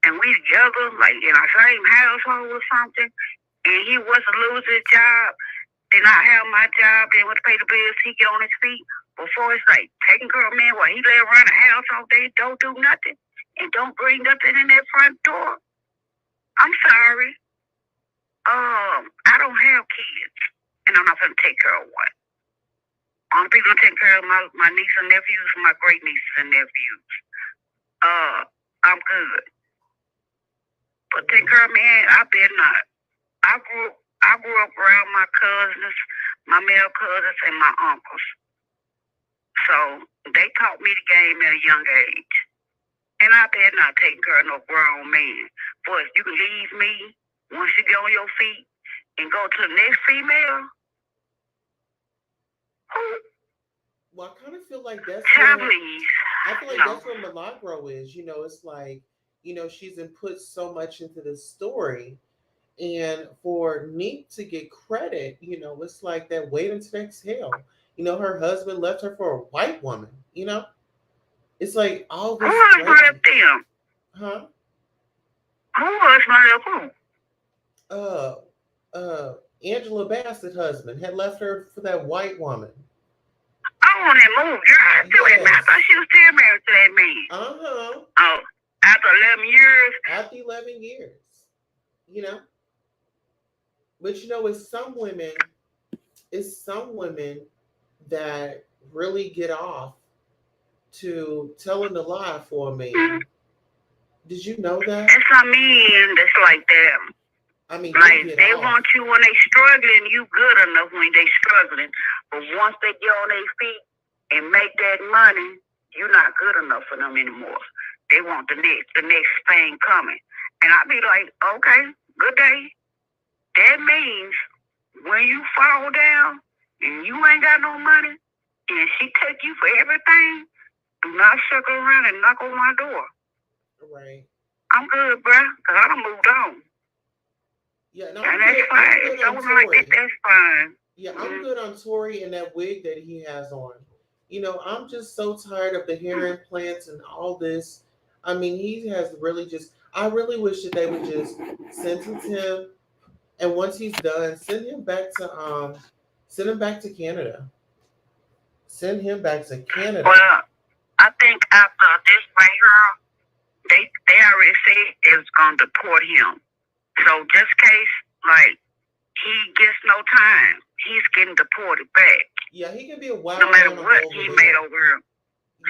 and we together, like in our same household or something, and he was to lose his job, then I have my job, then would pay the bills, he get on his feet. Before it's like taking care of a man while he lay around the house all day, don't do nothing, and don't bring nothing in that front door. I'm sorry. I don't have kids, and I'm not going to take care of one. Only people gonna take care of my nieces and nephews, my great nieces and nephews. I'm good. But take care of me, I better not. I grew up around my cousins, my male cousins, and my uncles. So they taught me the game at a young age. And I better not take care of no grown man. Boy, if you can leave me once you get on your feet and go to the next female. Well, I kind of feel like that's that's where Milagro is. You know, it's like, you know, she's put so much into this story. And for Nique to get credit, you know, it's like that wait until exhale. You know, her husband left her for a white woman, you know? It's like all this. Who husband left them? Huh? Who husband left who? Angela Bassett's husband had left her for that white woman. Oh, on that move, girl. I thought she was still married to that man. Oh, after 11 years? After 11 years. You know? But you know, it's some women that really get off to telling a lie for a man. Mm-hmm. Did you know that? It's some men that's like that. I mean, like they want you when they struggling, you good enough when they struggling. But once they get on their feet and make that money, you're not good enough for them anymore. They want the next thing coming. And I be like, okay, good day. That means when you fall down and you ain't got no money and she take you for everything, do not circle around and knock on my door. Right. I'm good, bruh, because I done moved on. Yeah, no, and that's fine. Something like that, that's fine. Yeah, I'm good on Tory and that wig that he has on. You know, I'm just so tired of the hair implants and all this. I mean, he has really just. I really wish that they would just sentence him, and once he's done, send him back to Canada. Send him back to Canada. Well, I think after this right here, they already said it was gonna deport him. So just in case, like, he gets no time, he's getting deported back. Yeah, he can be a wild animal. No matter animal what he made over here.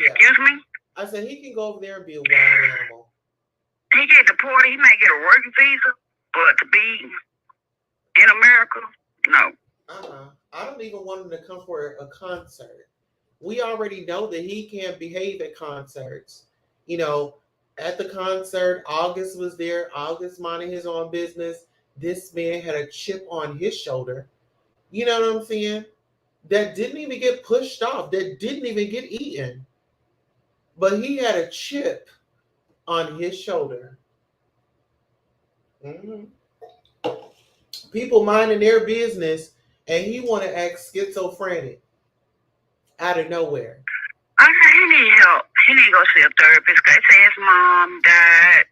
Yeah. Excuse me? I said he can go over there and be a wild animal. He get deported, he may get a working visa, but to be in America, no. I don't even want him to come for a concert. We already know that he can't behave at concerts. You know, at the concert, August was there. August minding his own business. This man had a chip on his shoulder. You know what I'm saying? That didn't even get pushed off. That didn't even get eaten. But he had a chip on his shoulder. Mm-hmm. People minding their business, and he want to act schizophrenic out of nowhere. I said he need help. He need to go see a therapist. Cause they say his mom died.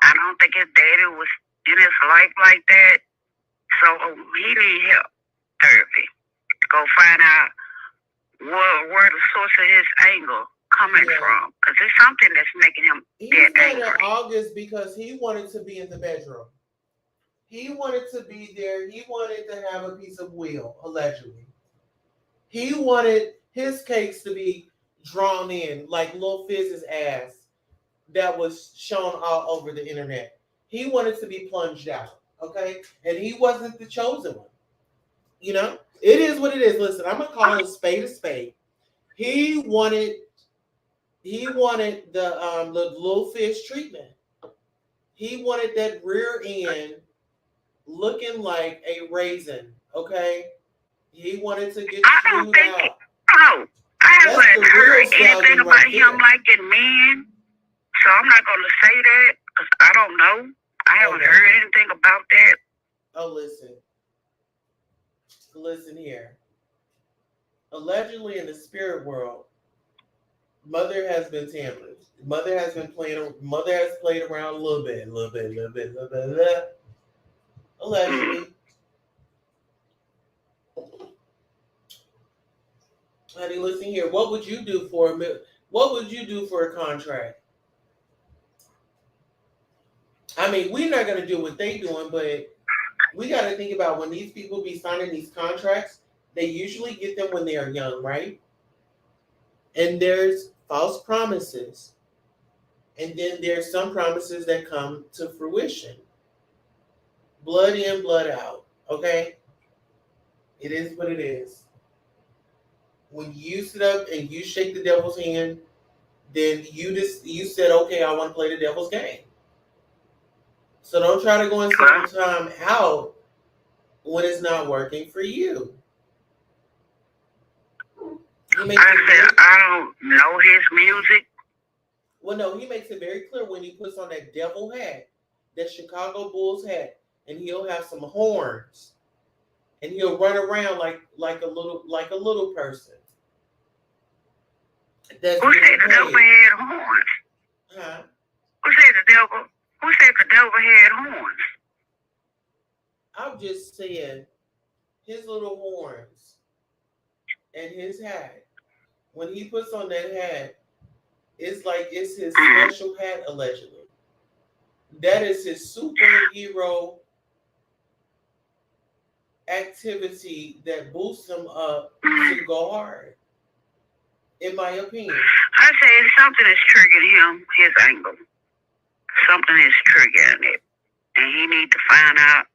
I don't think his daddy was in his life like that. So he need help, therapy. Go find out where the source of his anger coming from. Because it's something that's making him He's that mad angry. at August because he wanted to be in the bedroom. He wanted to be there. He wanted to have a piece of will, allegedly. He wanted his cakes to be drawn in like Lil Fizz's ass that was shown all over the internet. He wanted to be plunged out, okay? And he wasn't the chosen one. You know? It is what it is. Listen, I'm going to call it a spade. He wanted the Lil Fizz treatment. He wanted that rear end looking like a raisin, okay? He wanted to get chewed out. Oh, I haven't heard anything about him liking men, so I'm not going to say that because I don't know. I haven't heard anything about that. Oh, listen here. Allegedly in the spirit world, Mother has been tampered. Mother has played around a little bit. Allegedly. Honey, listen here. What would you do for a contract? I mean, we're not gonna do what they doing, but we got to think about when these people be signing these contracts. They usually get them when they are young, right? And there's false promises, and then there's some promises that come to fruition. Blood in, blood out. Okay, it is what it is. When you sit up and you shake the devil's hand, then you said, okay, I want to play the devil's game. So don't try to go and spend time out when it's not working for you. I don't know his music. Well, no, he makes it very clear when he puts on that devil hat, that Chicago Bulls hat, and he'll have some horns, and he'll run around like a little person. Who said the devil had horns? Huh? Who said the devil had horns? I'm just saying, his little horns and his hat. When he puts on that hat, it's like it's his special hat, allegedly. That is his superhero activity that boosts him up to go hard. In my opinion. I say something is triggering him, his angle. Something is triggering it. And he needs to find out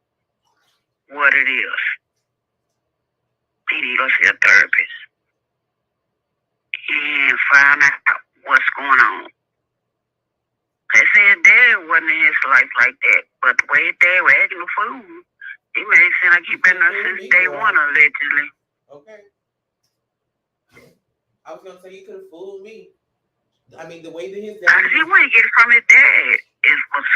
what it is. He needs to go see a therapist. And find out what's going on. They said his dad wasn't in his life like that. But the way his dad was acting a fool, he made it seem like he's been there since day one, allegedly. Okay. I was gonna say he could have fooled me. I mean, the way that his dad. I see where he get it from his dad. It was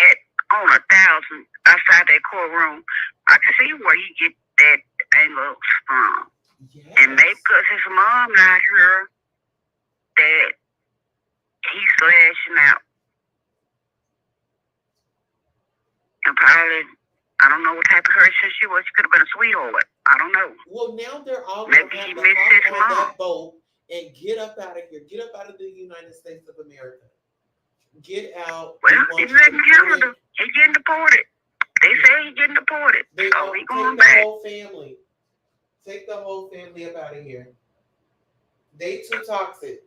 at on 1,000 outside that courtroom. I can see where he get that angle from. Yes. And maybe because his mom not here, that he's lashing out. And probably, I don't know what type of person she was. She could have been a sweetheart. I don't know. Well, now they're all maybe he missed his mom. That boat and get up out of here. Get up out of the United States of America. Get out. Well, he's in Canada. He's getting deported. They say he's getting deported. So he's going back. The whole family. Take the whole family up out of here. They too toxic.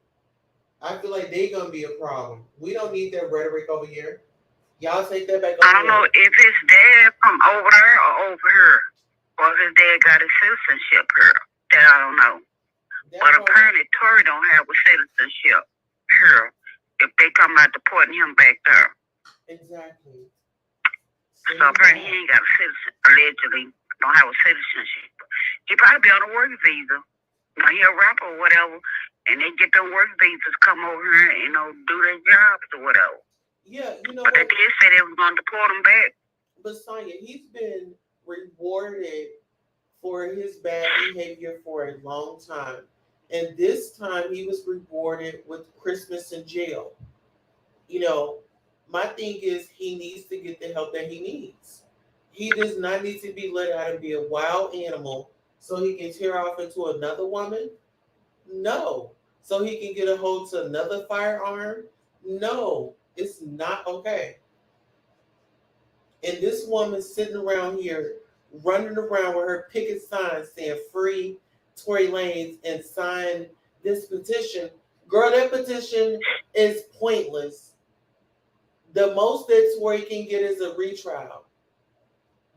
I feel like they're going to be a problem. We don't need that rhetoric over here. Y'all take that back over I don't know if it's dad from over there or over here. or if his dad got his citizenship here. That I don't know. But apparently Tory don't have a citizenship here if they come about deporting him back there. Exactly. So apparently he ain't got a citizen, allegedly don't have a citizenship. He probably be on a work visa. You know, he a rapper or whatever, and they get them work visas, come over here and, you know, do their jobs or whatever. Yeah, you know. But they did say they was going to deport him back. But Sonya, he's been rewarded for his bad behavior for a long time. And this time he was rewarded with Christmas in jail. You know, my thing is he needs to get the help that he needs. He does not need to be let out and be a wild animal so he can tear off into another woman. No. So he can get a hold to another firearm. No, it's not okay. And this woman sitting around here, running around with her picket sign saying free Tory Lanez and sign this petition. Girl, that petition is pointless. The most that Tory can get is a retrial.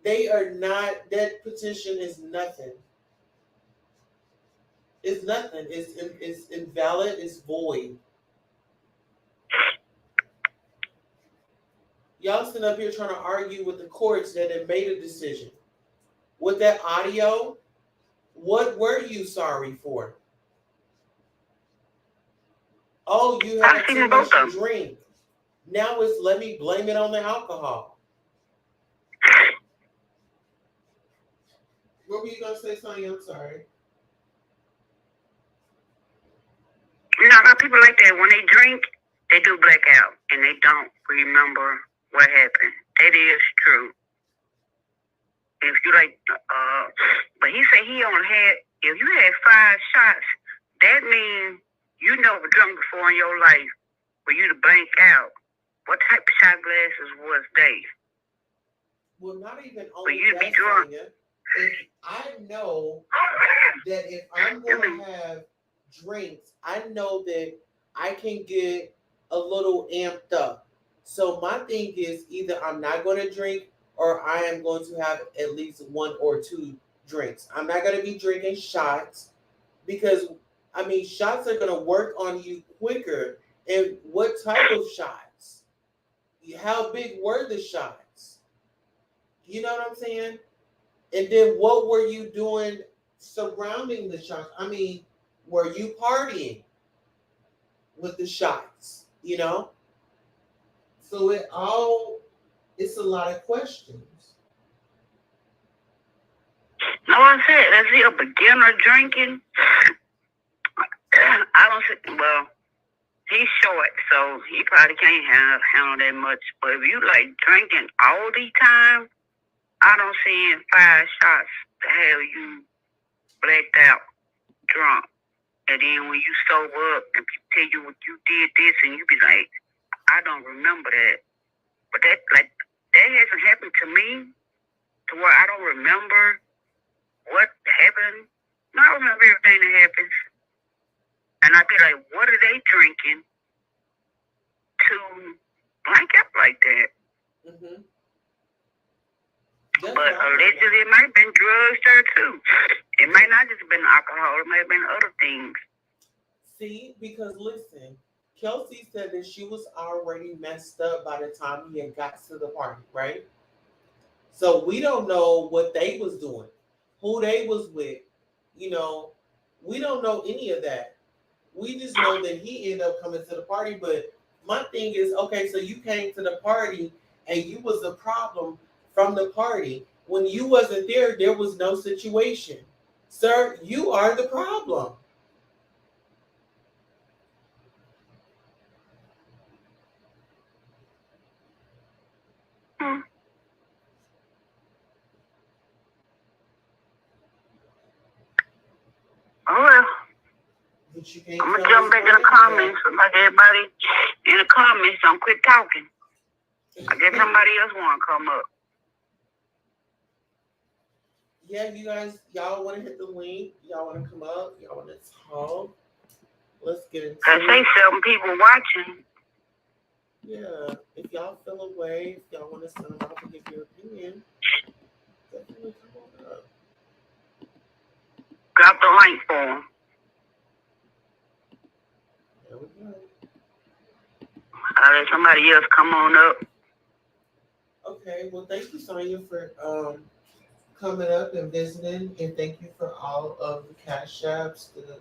They are not, that petition is nothing. It's nothing. It's invalid. It's void. Y'all sitting up here trying to argue with the courts that have made a decision. With that audio, what were you sorry for? Oh, you had too much to drink. Now it's let me blame it on the alcohol. What were you going to say, Sonya? I'm sorry. You know, people like that, when they drink, they do black out, and they don't remember what happened. That is true. If you like, but he said he only had, if you had 5 shots, that means you never drunk before in your life for you to blank out. What type of shot glasses was they? Well, not even only that, be drunk. If I know that if I'm going to have drinks, I know that I can get a little amped up. So my thing is either I'm not going to drink or I am going to have at least 1 or 2 drinks. I'm not going to be drinking shots because, I mean, shots are going to work on you quicker. And what type of shots? How big were the shots? You know what I'm saying? And then what were you doing surrounding the shots? I mean, were you partying with the shots? You know? So it's a lot of questions. No, I said, is he a beginner drinking? I don't think, well, he's short, so he probably can't handle that much. But if you like drinking all the time, I don't see in 5 shots to have you blacked out, drunk. And then when you sober up and people tell you what you did this and you be like, I don't remember that. But that hasn't happened to me to where I don't remember what happened. No, I remember everything that happens. And I'd be like, what are they drinking to blank out like that? Mm-hmm. But allegedly it might have been drugs there too. It might not just have been alcohol. It might have been other things. See, because listen, Kelsey said that she was already messed up by the time he had got to the party, right? So we don't know what they was doing, who they was with. You know, we don't know any of that. We just know that he ended up coming to the party. But my thing is, okay, so you came to the party and you was the problem from the party. When you wasn't there, there was no situation. Sir, you are the problem. Oh, well. I'm going to jump back in the comments. Like everybody in the comments, don't quit talking. I guess somebody else want to come up. Yeah, you guys, y'all want to hit the link? Y'all want to come up? Y'all want to talk? Let's get into it. I say 7 people watching. Yeah, if y'all feel away, if y'all want to send them out to give your opinion, definitely come on up. the link for him. There we go. I'll let somebody else come on up. Okay, well, thank you, Sonya, for coming up and visiting, and thank you for all of the cash apps, the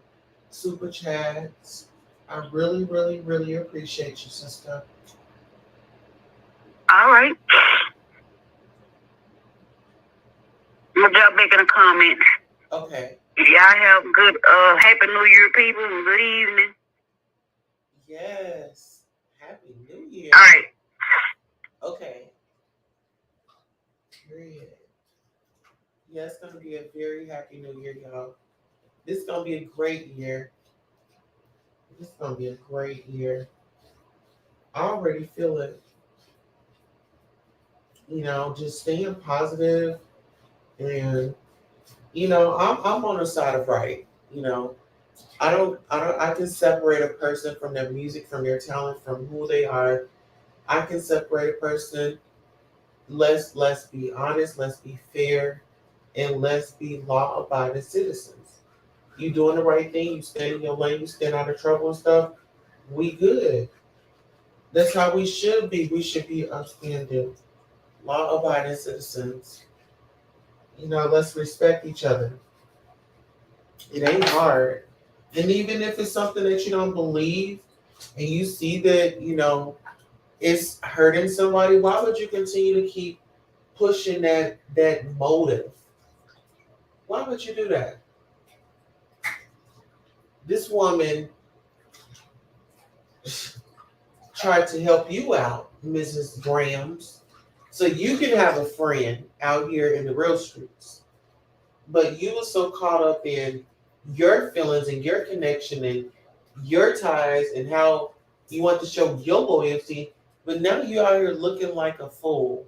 super chats. I really, really, really appreciate you, sister. All right. I'm gonna jump back in the comments. Okay. Y'all have good, Happy New Year, people, and good evening. Yes. Happy New Year. All right. Okay. Period. Yeah, it's gonna be a very happy New Year, y'all. This is gonna be a great year. This is gonna be a great year. I already feel it. You know, just staying positive, and you know, I'm on the side of right. You know, I can separate a person from their music, from their talent, from who they are. I can separate a person. Let's be honest, let's be fair, and let's be law-abiding citizens. You doing the right thing, you stay in your lane, you stay out of trouble and stuff, we good. That's how we should be. We should be upstanding, law-abiding citizens. You know, let's respect each other. It ain't hard. And even if it's something that you don't believe and you see that, you know, it's hurting somebody, why would you continue to keep pushing that motive? Why would you do that? This woman tried to help you out, Mrs. Gramz, so you can have a friend out here in the real streets. But you were so caught up in your feelings and your connection and your ties and how you want to show your loyalty, but now you're out here looking like a fool.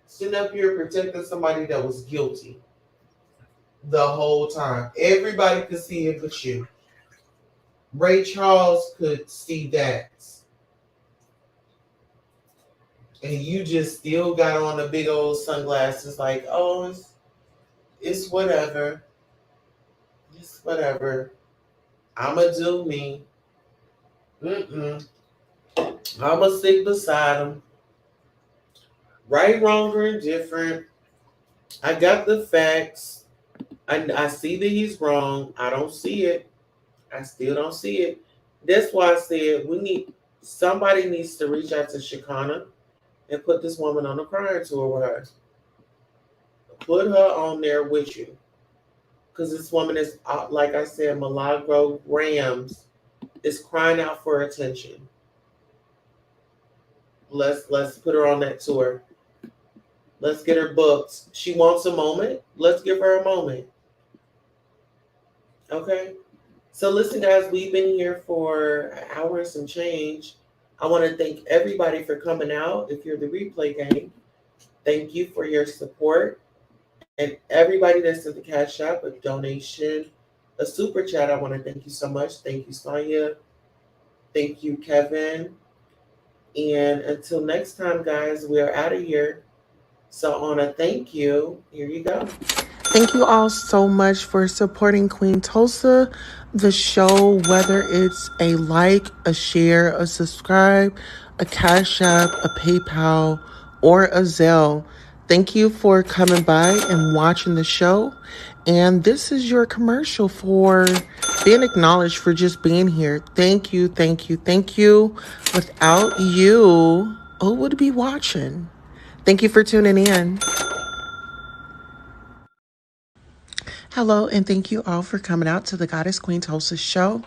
Sitting up here protecting somebody that was guilty the whole time. Everybody could see it but you. Ray Charles could see that. And you just still got on the big old sunglasses like, oh, it's whatever. It's whatever. I'ma do me. I'ma stick beside him. Right, wrong, or indifferent. I got the facts. I see that he's wrong. I don't see it. I still don't see it. That's why I said somebody needs to reach out to Shekinah and put this woman on a crying tour with her. Put her on there with you. Because this woman is, like I said, Milagro Gramz is crying out for attention. Let's put her on that tour. Let's get her booked. She wants a moment. Let's give her a moment. Okay? So listen, guys, we've been here for an hour and some change. I want to thank everybody for coming out. If you're the replay gang, thank you for your support. And everybody that sent the Cash App, a donation, a super chat, I want to thank you so much. Thank you, Sonya. Thank you, Kevin. And until next time, guys, we are out of here. So on a thank you, here you go. Thank you all so much for supporting Queen Tulsa, the show, whether it's a like, a share, a subscribe, a Cash App, a PayPal, or a Zelle. Thank you for coming by and watching the show. And this is your commercial for being acknowledged for just being here. Thank you, thank you, thank you. Without you, who would be watching? Thank you for tuning in. Hello, and thank you all for coming out to the Goddess Queen Tulsa show.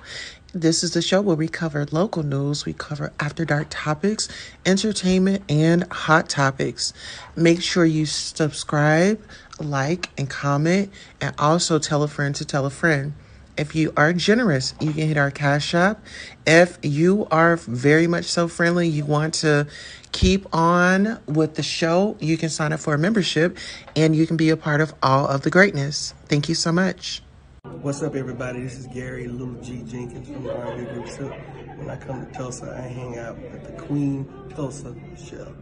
This is the show where we cover local news, we cover after dark topics, entertainment, and hot topics. Make sure you subscribe, like, and comment, and also tell a friend to tell a friend. If you are generous, you can hit our Cash App. If you are very much so friendly, you want to keep on with the show, you can sign up for a membership and you can be a part of all of the greatness. Thank you so much. What's up, everybody? This is Gary Little G. Jenkins from the R&B Group. So when I come to Tulsa, I hang out at the Queen Tulsa show.